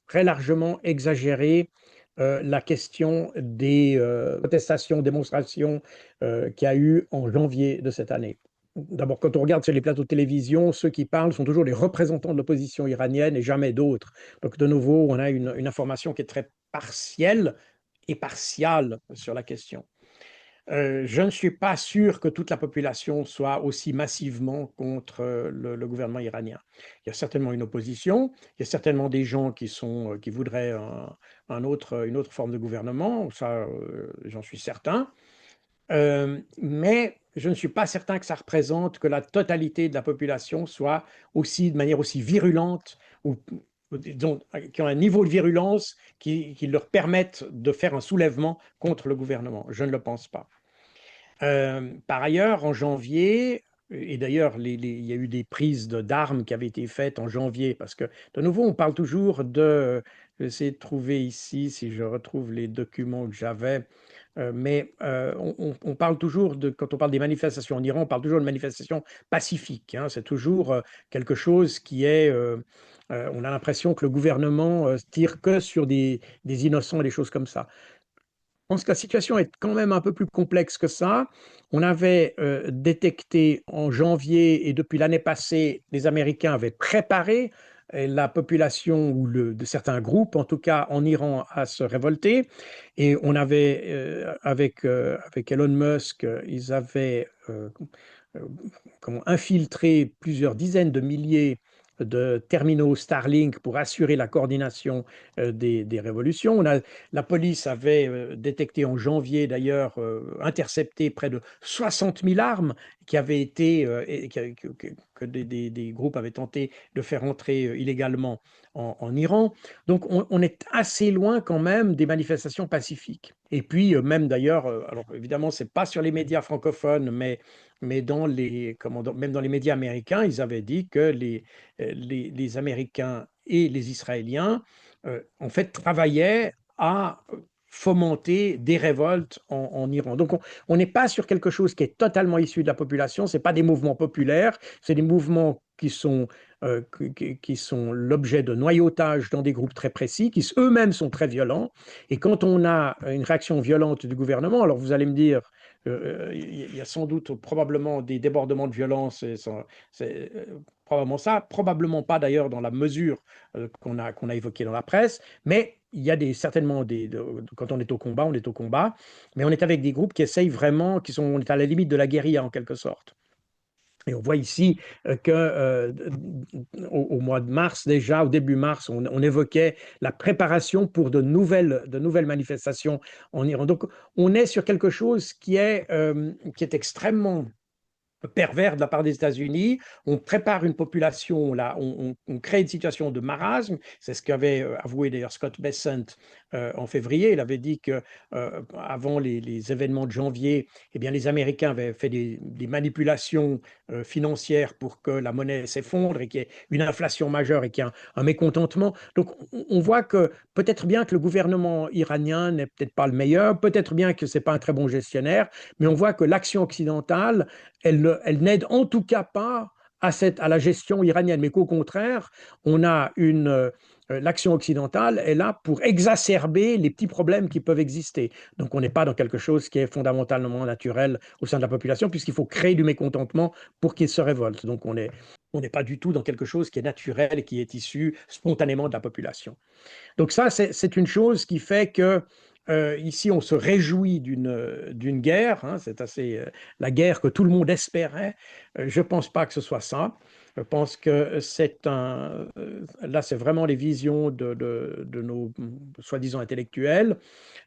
très largement exagéré la question des protestations, démonstrations qu'il y a eu en janvier de cette année. D'abord, quand on regarde sur les plateaux de télévision, ceux qui parlent sont toujours les représentants de l'opposition iranienne et jamais d'autres. Donc, de nouveau, on a une information qui est très partielle et partiale sur la question. Je ne suis pas sûr que toute la population soit aussi massivement contre le gouvernement iranien. Il y a certainement une opposition, il y a certainement des gens qui voudraient une autre forme de gouvernement, ça j'en suis certain. Mais je ne suis pas certain que ça représente que la totalité de la population soit de manière aussi virulente ou disons, qui ont un niveau de virulence qui leur permette de faire un soulèvement contre le gouvernement. Je ne le pense pas. Par ailleurs, en janvier, et d'ailleurs, il y a eu des prises d'armes qui avaient été faites en janvier, parce que, de nouveau, on parle toujours je vais essayer de trouver ici, si je retrouve les documents que j'avais, mais on parle toujours quand on parle des manifestations en Iran, on parle toujours de manifestations pacifiques, hein. C'est toujours quelque chose on a l'impression que le gouvernement tire que sur des innocents et des choses comme ça. Je pense que la situation est quand même un peu plus complexe que ça. On avait détecté en janvier et depuis l'année passée, les Américains avaient préparé la population de certains groupes, en tout cas en Iran, à se révolter. Et on avait, avec Elon Musk, ils avaient euh, infiltré plusieurs dizaines de milliers de terminaux Starlink pour assurer la coordination des révolutions. La police avait détecté en janvier, d'ailleurs, intercepté près de 60 000 armes qui avaient été, que des groupes avaient tenté de faire entrer illégalement en Iran. Donc on est assez loin quand même des manifestations pacifiques. Et puis même d'ailleurs, alors évidemment, c'est pas sur les médias francophones, mais même dans les médias américains, ils avaient dit que les Américains et les Israéliens, en fait, travaillaient à fomenter des révoltes en Iran. Donc on n'est pas sur quelque chose qui est totalement issu de la population, ce n'est pas des mouvements populaires, c'est des mouvements qui sont l'objet de noyautage dans des groupes très précis, qui eux-mêmes sont très violents. Et quand on a une réaction violente du gouvernement, alors vous allez me dire, il y a sans doute probablement des débordements de violence, c'est probablement ça, probablement pas d'ailleurs dans la mesure qu'on a évoquée dans la presse, mais il y a certainement quand on est au combat, on est au combat, mais on est avec des groupes qui essayent vraiment, on est à la limite de la guérilla en quelque sorte. Et on voit ici qu'au mois de mars, déjà, au début mars, on évoquait la préparation pour de nouvelles manifestations en Iran. Donc, on est sur quelque chose qui est extrêmement pervers de la part des États-Unis. On prépare une population, là, on crée une situation de marasme. C'est ce qu'avait avoué d'ailleurs Scott Bessent en février. Il avait dit que avant les événements de janvier, eh bien, les Américains avaient fait des manipulations financières pour que la monnaie s'effondre et qu'il y ait une inflation majeure et qu'il y ait un mécontentement. Donc, on voit que peut-être bien que le gouvernement iranien n'est peut-être pas le meilleur, peut-être bien que c'est pas un très bon gestionnaire, mais on voit que l'action occidentale elle n'aide en tout cas pas à la gestion iranienne, mais qu'au contraire, l'action occidentale est là pour exacerber les petits problèmes qui peuvent exister. Donc on n'est pas dans quelque chose qui est fondamentalement naturel au sein de la population, puisqu'il faut créer du mécontentement pour qu'il se révolte. Donc on n'est pas du tout dans quelque chose qui est naturel et qui est issu spontanément de la population. Donc ça, c'est une chose qui fait que ici, on se réjouit d'une guerre, hein, c'est assez la guerre que tout le monde espérait. Je ne pense pas que ce soit ça. Je pense que là, c'est vraiment les visions de nos soi-disant intellectuels.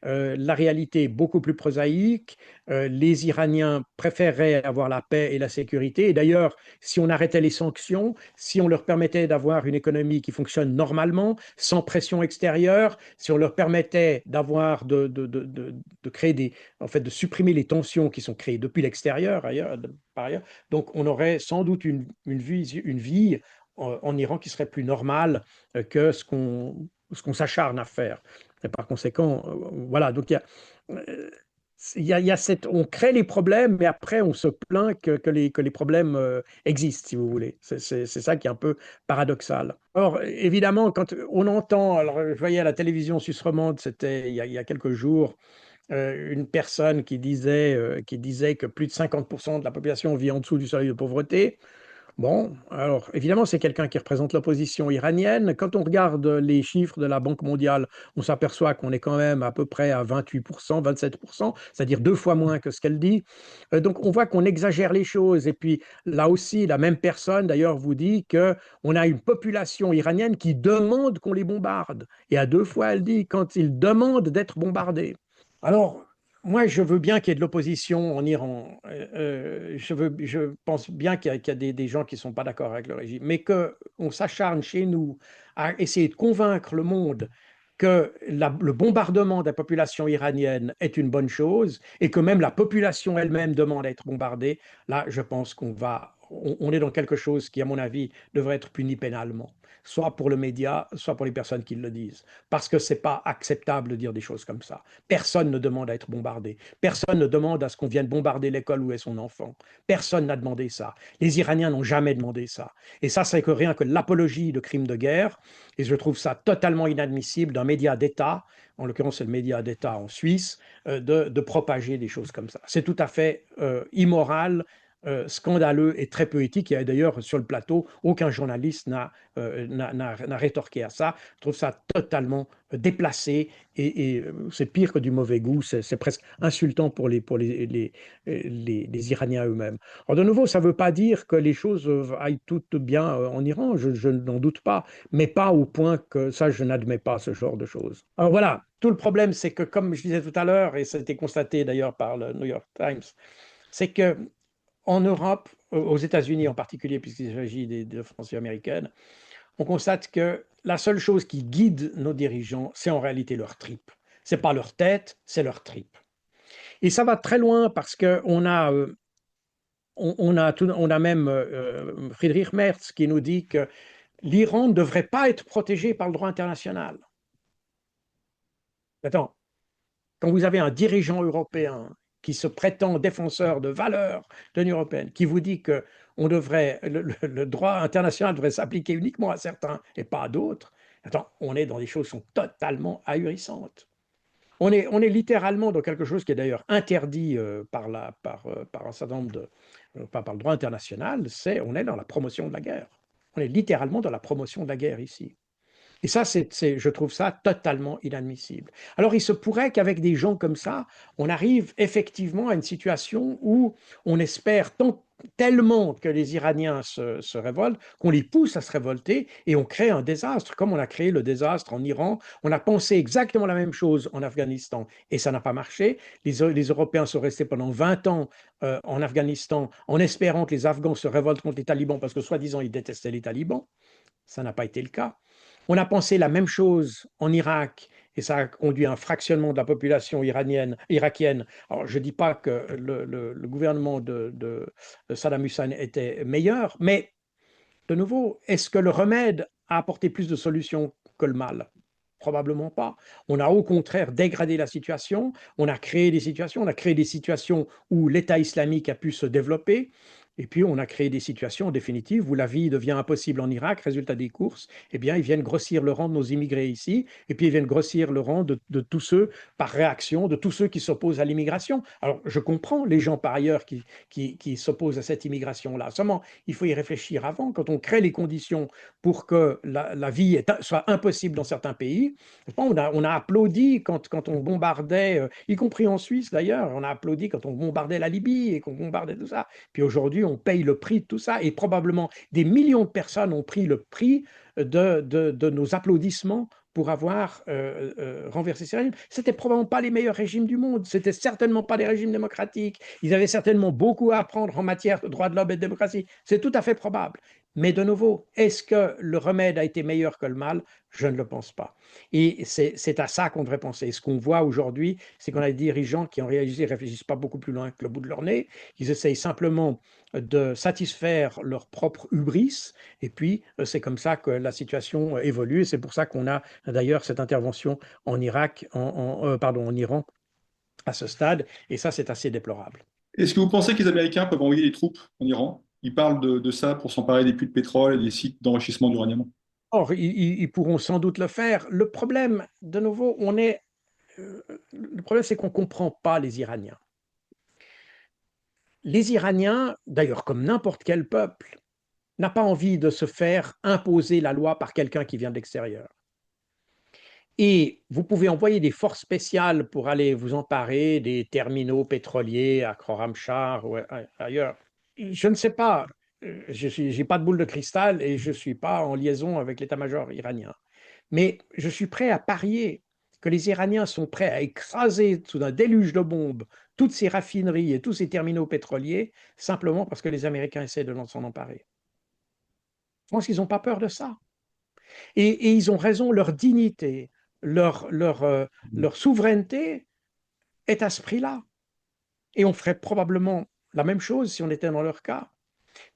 La réalité est beaucoup plus prosaïque. Les Iraniens préféreraient avoir la paix et la sécurité. Et d'ailleurs, si on arrêtait les sanctions, si on leur permettait d'avoir une économie qui fonctionne normalement, sans pression extérieure, si on leur permettait de créer en fait, de supprimer les tensions qui sont créées depuis l'extérieur, par ailleurs, donc on aurait sans doute une vie en Iran qui serait plus normale que ce qu'on s'acharne à faire. Et par conséquent, voilà, donc euh, on crée les problèmes, mais après on se plaint que les problèmes existent, si vous voulez. C'est ça qui est un peu paradoxal. Or, évidemment, quand on entend, alors je voyais à la télévision suisse romande, c'était il y a quelques jours, une personne qui disait que plus de 50% de la population vit en dessous du seuil de pauvreté. Bon, alors évidemment, c'est quelqu'un qui représente l'opposition iranienne. Quand on regarde les chiffres de la Banque mondiale, on s'aperçoit qu'on est quand même à peu près à 28%, 27%, c'est-à-dire 2 fois moins que ce qu'elle dit. Donc on voit qu'on exagère les choses. Et puis là aussi, la même personne d'ailleurs vous dit qu'on a une population iranienne qui demande qu'on les bombarde. Et à 2 fois, elle dit quand ils demandent d'être bombardés. Alors, moi, je veux bien qu'il y ait de l'opposition en Iran. Je pense bien qu'il y a des gens qui ne sont pas d'accord avec le régime, mais qu'on s'acharne chez nous à essayer de convaincre le monde que le bombardement de la population iranienne est une bonne chose et que même la population elle-même demande à être bombardée, là, je pense on est dans quelque chose qui, à mon avis, devrait être puni pénalement, soit pour le média, soit pour les personnes qui le disent, parce que c'est pas acceptable de dire des choses comme ça. Personne ne demande à être bombardé. Personne ne demande à ce qu'on vienne bombarder l'école où est son enfant. Personne n'a demandé ça. Les Iraniens n'ont jamais demandé ça. Et ça, c'est que rien que l'apologie de crimes de guerre. Et je trouve ça totalement inadmissible d'un média d'État, en l'occurrence c'est le média d'État en Suisse, de propager des choses comme ça. C'est tout à fait immoral, scandaleux et très peu éthique. Et d'ailleurs, sur le plateau, aucun journaliste n'a rétorqué à ça. Je trouve ça totalement déplacé et c'est pire que du mauvais goût. C'est presque insultant pour les Iraniens eux-mêmes. Alors, de nouveau, ça ne veut pas dire que les choses aillent toutes bien en Iran. Je n'en doute pas, mais pas au point que ça, je n'admets pas ce genre de choses. Alors voilà, tout le problème, c'est que, comme je disais tout à l'heure, et ça a été constaté d'ailleurs par le New York Times, c'est que en Europe, aux États-Unis en particulier, puisqu'il s'agit des offensives américaines, on constate que la seule chose qui guide nos dirigeants, c'est en réalité leur tripe. Ce n'est pas leur tête, c'est leur tripe. Et ça va très loin parce qu'on a même Friedrich Merz qui nous dit que l'Iran ne devrait pas être protégé par le droit international. Attends, quand vous avez un dirigeant européen qui se prétend défenseur de valeurs de l'Union européenne, qui vous dit que le droit international devrait s'appliquer uniquement à certains et pas à d'autres, attends, on est dans des choses qui sont totalement ahurissantes. On est littéralement dans quelque chose qui est d'ailleurs interdit par un certain nombre pas par le droit international, on est dans la promotion de la guerre. On est littéralement dans la promotion de la guerre ici. Et ça, je trouve ça totalement inadmissible. Alors, il se pourrait qu'avec des gens comme ça, on arrive effectivement à une situation où on espère tellement que les Iraniens se révoltent, qu'on les pousse à se révolter et on crée un désastre, comme on a créé le désastre en Iran. On a pensé exactement la même chose en Afghanistan et ça n'a pas marché. Les Européens sont restés pendant 20 ans en Afghanistan en espérant que les Afghans se révoltent contre les talibans parce que soi-disant ils détestaient les talibans. Ça n'a pas été le cas. On a pensé la même chose en Irak et ça a conduit à un fractionnement de la population irakienne. Alors, je ne dis pas que le gouvernement de Saddam Hussein était meilleur, mais de nouveau, est-ce que le remède a apporté plus de solutions que le mal? Probablement pas. On a au contraire dégradé la situation, on a créé des situations où l'État islamique a pu se développer, et puis on a créé des situations définitives où la vie devient impossible en Irak, résultat des courses, eh bien ils viennent grossir le rang de nos immigrés ici, et puis ils viennent grossir le rang de tous ceux, par réaction, de tous ceux qui s'opposent à l'immigration. Alors je comprends les gens par ailleurs qui s'opposent à cette immigration-là, seulement il faut y réfléchir avant, quand on crée les conditions pour que la vie soit impossible dans certains pays. On a applaudi quand on bombardait, y compris en Suisse d'ailleurs, on a applaudi quand on bombardait la Libye et qu'on bombardait tout ça. Puis aujourd'hui, on paye le prix de tout ça et probablement des millions de personnes ont pris le prix de nos applaudissements pour avoir renversé ces régimes. Ce n'étaient probablement pas les meilleurs régimes du monde, ce n'étaient certainement pas des régimes démocratiques. Ils avaient certainement beaucoup à apprendre en matière de droits de l'homme et de démocratie. C'est tout à fait probable. Mais de nouveau, est-ce que le remède a été meilleur que le mal? Je ne le pense pas. Et c'est à ça qu'on devrait penser. Et ce qu'on voit aujourd'hui, c'est qu'on a des dirigeants qui en réalité ne réfléchissent pas beaucoup plus loin que le bout de leur nez. Ils essayent simplement de satisfaire leur propre hubris. Et puis, c'est comme ça que la situation évolue. Et c'est pour ça qu'on a d'ailleurs cette intervention en Irak, en Iran à ce stade. Et ça, c'est assez déplorable. Est-ce que vous pensez que les Américains peuvent envoyer des troupes en Iran? Ils parlent de ça pour s'emparer des puits de pétrole et des sites d'enrichissement d'uranium. Or, ils pourront sans doute le faire. Le problème, de nouveau, le problème, c'est qu'on ne comprend pas les Iraniens. Les Iraniens, d'ailleurs comme n'importe quel peuple, n'a pas envie de se faire imposer la loi par quelqu'un qui vient de l'extérieur. Et vous pouvez envoyer des forces spéciales pour aller vous emparer des terminaux pétroliers à Khorramshahr ou ailleurs. Je ne sais pas, je n'ai pas de boule de cristal et je ne suis pas en liaison avec l'état-major iranien. Mais je suis prêt à parier que les Iraniens sont prêts à écraser sous un déluge de bombes toutes ces raffineries et tous ces terminaux pétroliers simplement parce que les Américains essaient de s'en emparer. Je pense qu'ils n'ont pas peur de ça. Et ils ont raison, leur dignité, leur souveraineté est à ce prix-là. Et on ferait probablement la même chose si on était dans leur cas.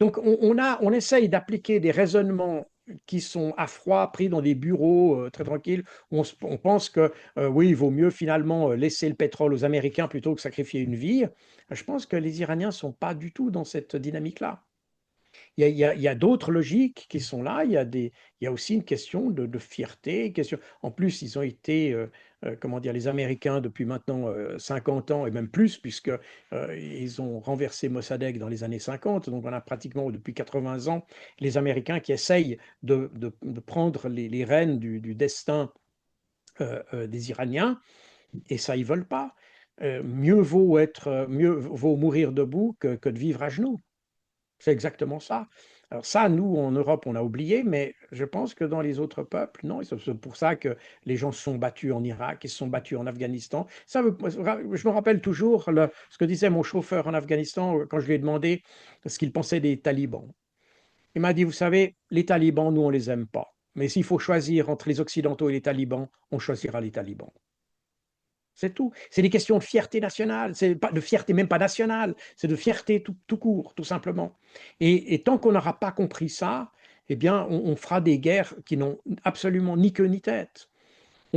Donc on essaye d'appliquer des raisonnements qui sont à froid, pris dans des bureaux très tranquilles, où on pense que oui, il vaut mieux finalement laisser le pétrole aux Américains plutôt que sacrifier une vie. Je pense que les Iraniens ne sont pas du tout dans cette dynamique-là. Il y a d'autres logiques qui sont là. Il y a aussi une question de fierté. En plus, ils ont été, comment dire, les Américains depuis maintenant 50 ans et même plus, puisque ils ont renversé Mossadegh dans les années 50. Donc, on a pratiquement depuis 80 ans les Américains qui essayent de prendre les rênes du destin des Iraniens, et ça, ils veulent pas. Mieux vaut mourir debout que de vivre à genoux. C'est exactement ça. Alors ça, nous, en Europe, on a oublié, mais je pense que dans les autres peuples, non, c'est pour ça que les gens se sont battus en Irak, ils se sont battus en Afghanistan. Je me rappelle toujours ce que disait mon chauffeur en Afghanistan quand je lui ai demandé ce qu'il pensait des talibans. Il m'a dit, vous savez, les talibans, nous, on les aime pas. Mais s'il faut choisir entre les Occidentaux et les talibans, on choisira les talibans. C'est tout. C'est des questions de fierté nationale. C'est pas de fierté, même pas nationale. C'est de fierté tout court, tout simplement. Et tant qu'on n'aura pas compris ça, eh bien, on fera des guerres qui n'ont absolument ni queue ni tête.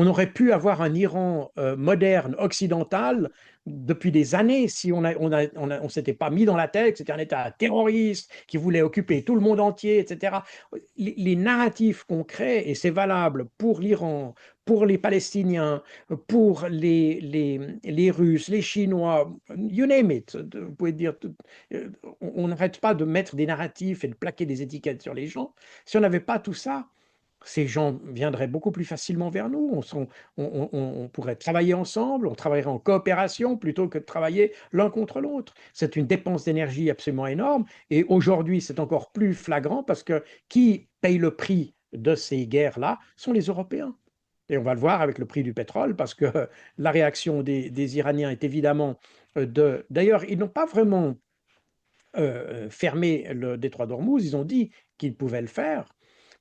On aurait pu avoir un Iran moderne, occidental, depuis des années, si on s'était pas mis dans la tête que c'était un État terroriste qui voulait occuper tout le monde entier, etc. Les narratifs qu'on crée, et c'est valable pour l'Iran, pour les Palestiniens, pour les Russes, les Chinois, you name it. Vous pouvez dire, on n'arrête pas de mettre des narratifs et de plaquer des étiquettes sur les gens. Si on n'avait pas tout ça, ces gens viendraient beaucoup plus facilement vers nous. On pourrait travailler ensemble, on travaillerait en coopération plutôt que de travailler l'un contre l'autre. C'est une dépense d'énergie absolument énorme. Et aujourd'hui, c'est encore plus flagrant parce que qui paye le prix de ces guerres-là sont les Européens. Et on va le voir avec le prix du pétrole, parce que la réaction des Iraniens est évidemment de... D'ailleurs, ils n'ont pas vraiment fermé le détroit d'Ormuz, ils ont dit qu'ils pouvaient le faire.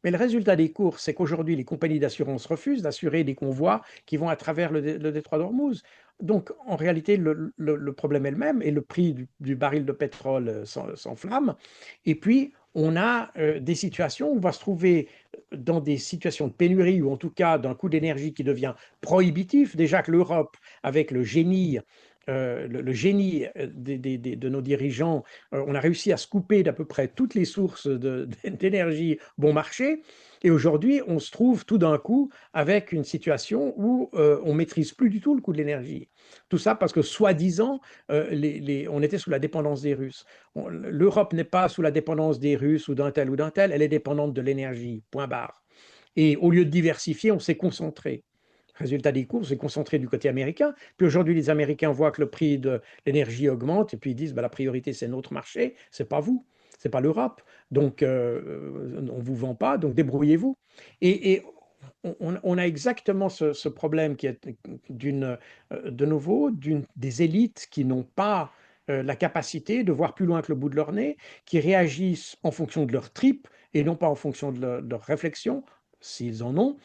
Mais le résultat des courses, c'est qu'aujourd'hui, les compagnies d'assurance refusent d'assurer des convois qui vont à travers le détroit d'Ormuz. Donc, en réalité, le problème est le même et le prix du baril de pétrole s'enflamme. Et puis, on a des situations où on va se trouver dans des situations de pénurie ou en tout cas d'un coût d'énergie qui devient prohibitif. Déjà que l'Europe, avec le génie de nos dirigeants, on a réussi à se couper d'à peu près toutes les sources d'énergie bon marché. Et aujourd'hui, on se trouve tout d'un coup avec une situation où on maîtrise plus du tout le coût de l'énergie. Tout ça parce que, soi-disant, on était sous la dépendance des Russes. L'Europe n'est pas sous la dépendance des Russes ou d'un tel, elle est dépendante de l'énergie, point barre. Et au lieu de diversifier, on s'est concentré. Résultat des courses, c'est concentré du côté américain. Puis aujourd'hui, les Américains voient que le prix de l'énergie augmente et puis ils disent bah, la priorité, c'est notre marché, c'est pas vous, c'est pas l'Europe. Donc, on ne vous vend pas, donc débrouillez-vous. Et on a exactement ce problème qui est de nouveau des élites qui n'ont pas la capacité de voir plus loin que le bout de leur nez, qui réagissent en fonction de leur tripes et non pas en fonction de leur réflexion, s'ils en ont.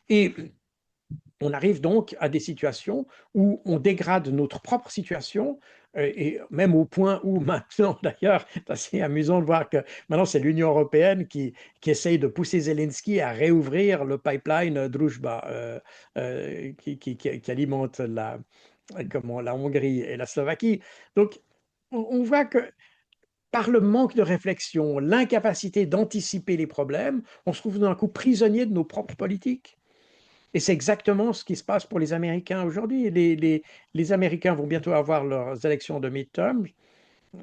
Et on arrive donc à des situations où on dégrade notre propre situation, et même au point où maintenant, d'ailleurs, c'est assez amusant de voir que maintenant c'est l'Union européenne qui essaye de pousser Zelensky à réouvrir le pipeline Druzhba, qui alimente la Hongrie et la Slovaquie. Donc, on voit que par le manque de réflexion, l'incapacité d'anticiper les problèmes, on se trouve d'un coup prisonnier de nos propres politiques. Et c'est exactement ce qui se passe pour les Américains aujourd'hui. Les Américains vont bientôt avoir leurs élections de midterm. Bon,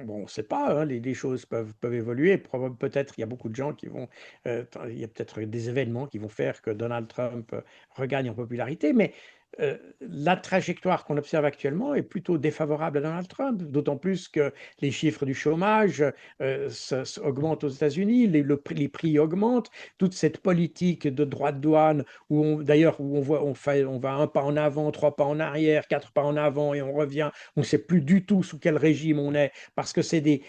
on ne sait pas, hein, les choses peuvent évoluer. Peut-être il y a beaucoup de gens qui vont, il y a peut-être des événements qui vont faire que Donald Trump regagne en popularité, mais la trajectoire qu'on observe actuellement est plutôt défavorable à Donald Trump, d'autant plus que les chiffres du chômage augmentent aux États-Unis, les prix augmentent, toute cette politique de droits de douane, d'ailleurs où on va un pas en avant, trois pas en arrière, quatre pas en avant et on revient, on ne sait plus du tout sous quel régime on est, parce que c'est des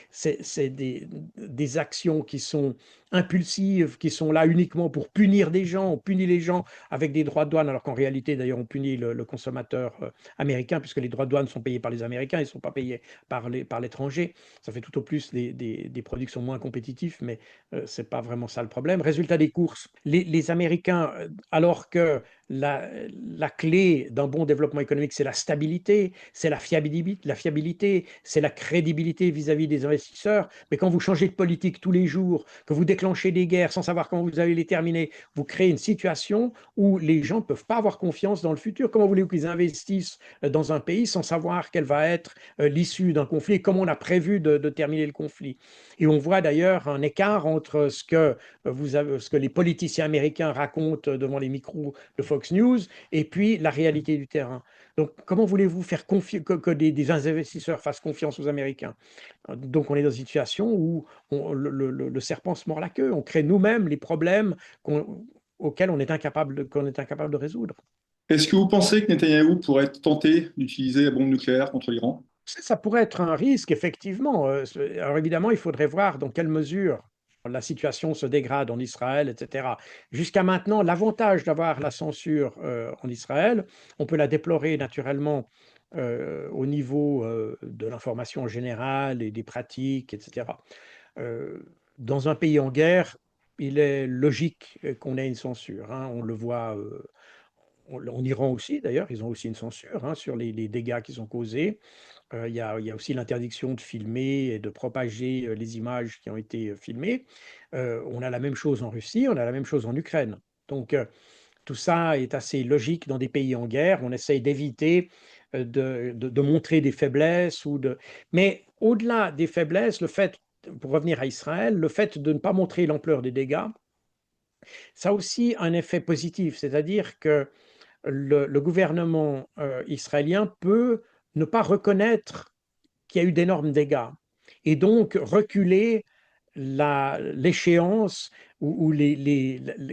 actions qui sont impulsives, qui sont là uniquement pour punir des gens. On punit les gens avec des droits de douane, alors qu'en réalité, d'ailleurs, on punit le consommateur américain, puisque les droits de douane sont payés par les Américains, ils ne sont pas payés par l'étranger. Ça fait tout au plus des produits qui sont moins compétitifs, mais ce n'est pas vraiment ça le problème. Résultat des courses, les Américains, alors que la clé d'un bon développement économique, c'est la stabilité, c'est la fiabilité, c'est la crédibilité vis-à-vis des investisseurs. Mais quand vous changez de politique tous les jours, que vous déclenchez des guerres sans savoir comment vous allez les terminer, vous créez une situation où les gens ne peuvent pas avoir confiance dans le futur. Comment voulez-vous qu'ils investissent dans un pays sans savoir quelle va être l'issue d'un conflit et comment on a prévu de terminer le conflit? Et on voit d'ailleurs un écart entre ce que les politiciens américains racontent devant les micros de Fox News et puis la réalité du terrain. Donc, comment voulez-vous faire que des investisseurs fassent confiance aux Américains? Donc, on est dans une situation où le serpent se mord la queue. On crée nous-mêmes les problèmes auxquels qu'on est incapable de résoudre. Est-ce que vous pensez que Netanyahou pourrait être tenté d'utiliser la bombe nucléaire contre l'Iran? Ça pourrait être un risque, effectivement. Alors évidemment, il faudrait voir dans quelle mesure la situation se dégrade en Israël, etc. Jusqu'à maintenant, l'avantage d'avoir la censure en Israël, on peut la déplorer naturellement au niveau de l'information générale et des pratiques, etc. Euh, dans un pays en guerre, il est logique qu'on ait une censure, hein. On le voit en Iran aussi, d'ailleurs, ils ont aussi une censure, hein, sur les dégâts qu'ils ont causés. Il y a aussi l'interdiction de filmer et de propager les images qui ont été filmées. On a la même chose en Russie, on a la même chose en Ukraine. Donc, tout ça est assez logique dans des pays en guerre. On essaye d'éviter de montrer des faiblesses ou de. Mais au-delà des faiblesses, le fait, pour revenir à Israël, le fait de ne pas montrer l'ampleur des dégâts, ça a aussi un effet positif, c'est-à-dire que le gouvernement israélien peut ne pas reconnaître qu'il y a eu d'énormes dégâts et donc reculer l'échéance ou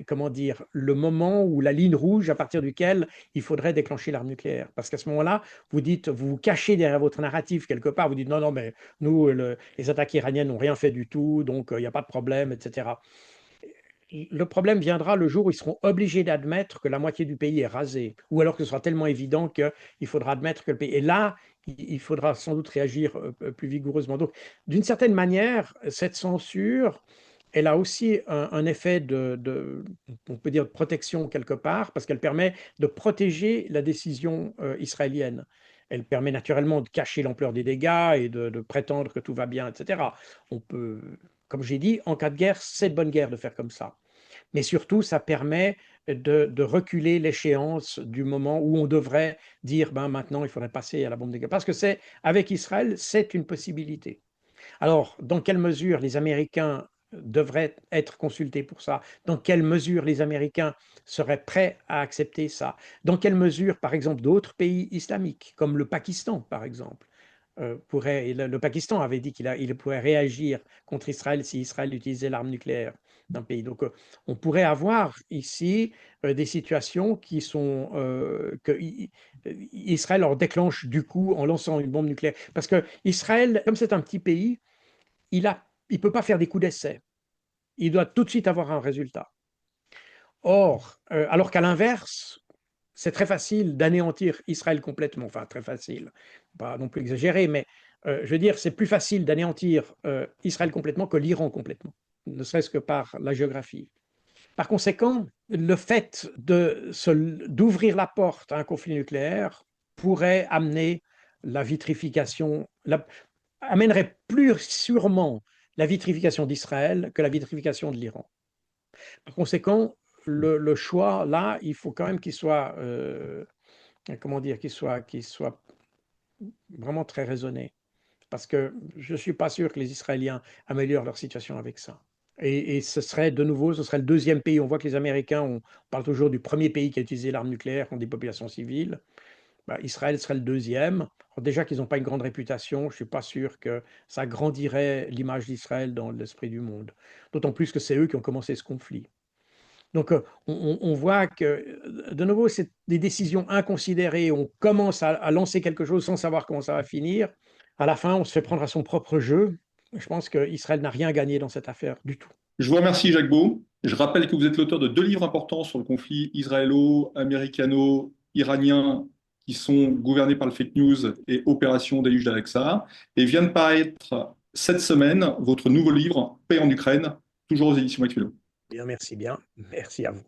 comment dire, le moment ou la ligne rouge à partir duquel il faudrait déclencher l'arme nucléaire. Parce qu'à ce moment-là, vous vous cachez derrière votre narratif quelque part, vous dites non, non, mais nous, les attaques iraniennes n'ont rien fait du tout, donc il n'y a pas de problème, etc. Le problème viendra le jour où ils seront obligés d'admettre que la moitié du pays est rasé, ou alors que ce sera tellement évident qu'il faudra admettre que le pays. Et là, il faudra sans doute réagir plus vigoureusement. Donc, d'une certaine manière, cette censure, elle a aussi un effet on peut dire, de protection quelque part, parce qu'elle permet de protéger la décision israélienne. Elle permet naturellement de cacher l'ampleur des dégâts et de prétendre que tout va bien, etc. On peut, comme j'ai dit, en cas de guerre, c'est de bonne guerre de faire comme ça. Mais surtout, ça permet de reculer l'échéance du moment où on devrait dire, ben maintenant, il faudrait passer à la bombe nucléaire. Parce que c'est, avec Israël, c'est une possibilité. Alors, dans quelle mesure les Américains devraient être consultés pour ça? Dans quelle mesure les Américains seraient prêts à accepter ça? Dans quelle mesure, par exemple, d'autres pays islamiques, comme le Pakistan, par exemple, le Pakistan avait dit il pourrait réagir contre Israël si Israël utilisait l'arme nucléaire d'un pays. Donc, on pourrait avoir ici des situations qui sont que Israël leur déclenche du coup en lançant une bombe nucléaire. Parce que Israël, comme c'est un petit pays, il peut pas faire des coups d'essai. Il doit tout de suite avoir un résultat. Or, alors qu'à l'inverse, c'est très facile d'anéantir Israël complètement. Enfin, très facile, pas non plus exagéré, mais je veux dire, c'est plus facile d'anéantir Israël complètement que l'Iran complètement, ne serait-ce que par la géographie. Par conséquent, le fait d'ouvrir la porte à un conflit nucléaire pourrait amener la vitrification, amènerait plus sûrement la vitrification d'Israël que la vitrification de l'Iran. Par conséquent, le choix, là, il faut quand même qu'il soit, comment dire, qu'il soit vraiment très raisonné. Parce que je ne suis pas sûr que les Israéliens améliorent leur situation avec ça. Et ce serait de nouveau, ce serait le deuxième pays. On voit que les Américains, on parle toujours du premier pays qui a utilisé l'arme nucléaire contre des populations civiles. Bah, Israël serait le deuxième. Alors déjà qu'ils n'ont pas une grande réputation, je ne suis pas sûr que ça grandirait l'image d'Israël dans l'esprit du monde. D'autant plus que c'est eux qui ont commencé ce conflit. Donc, on voit que, de nouveau, c'est des décisions inconsidérées. On commence à lancer quelque chose sans savoir comment ça va finir. À la fin, on se fait prendre à son propre jeu. Je pense qu'Israël n'a rien gagné dans cette affaire du tout. Je vous remercie, Jacques Beau. Je rappelle que vous êtes l'auteur de deux livres importants sur le conflit israélo-américano-iranien qui sont gouvernés par le fake news et Opération Déluge d'Alexa. Et vient de paraître cette semaine votre nouveau livre, Paix en Ukraine, toujours aux éditions Maxwell. Bien, merci bien. Merci à vous.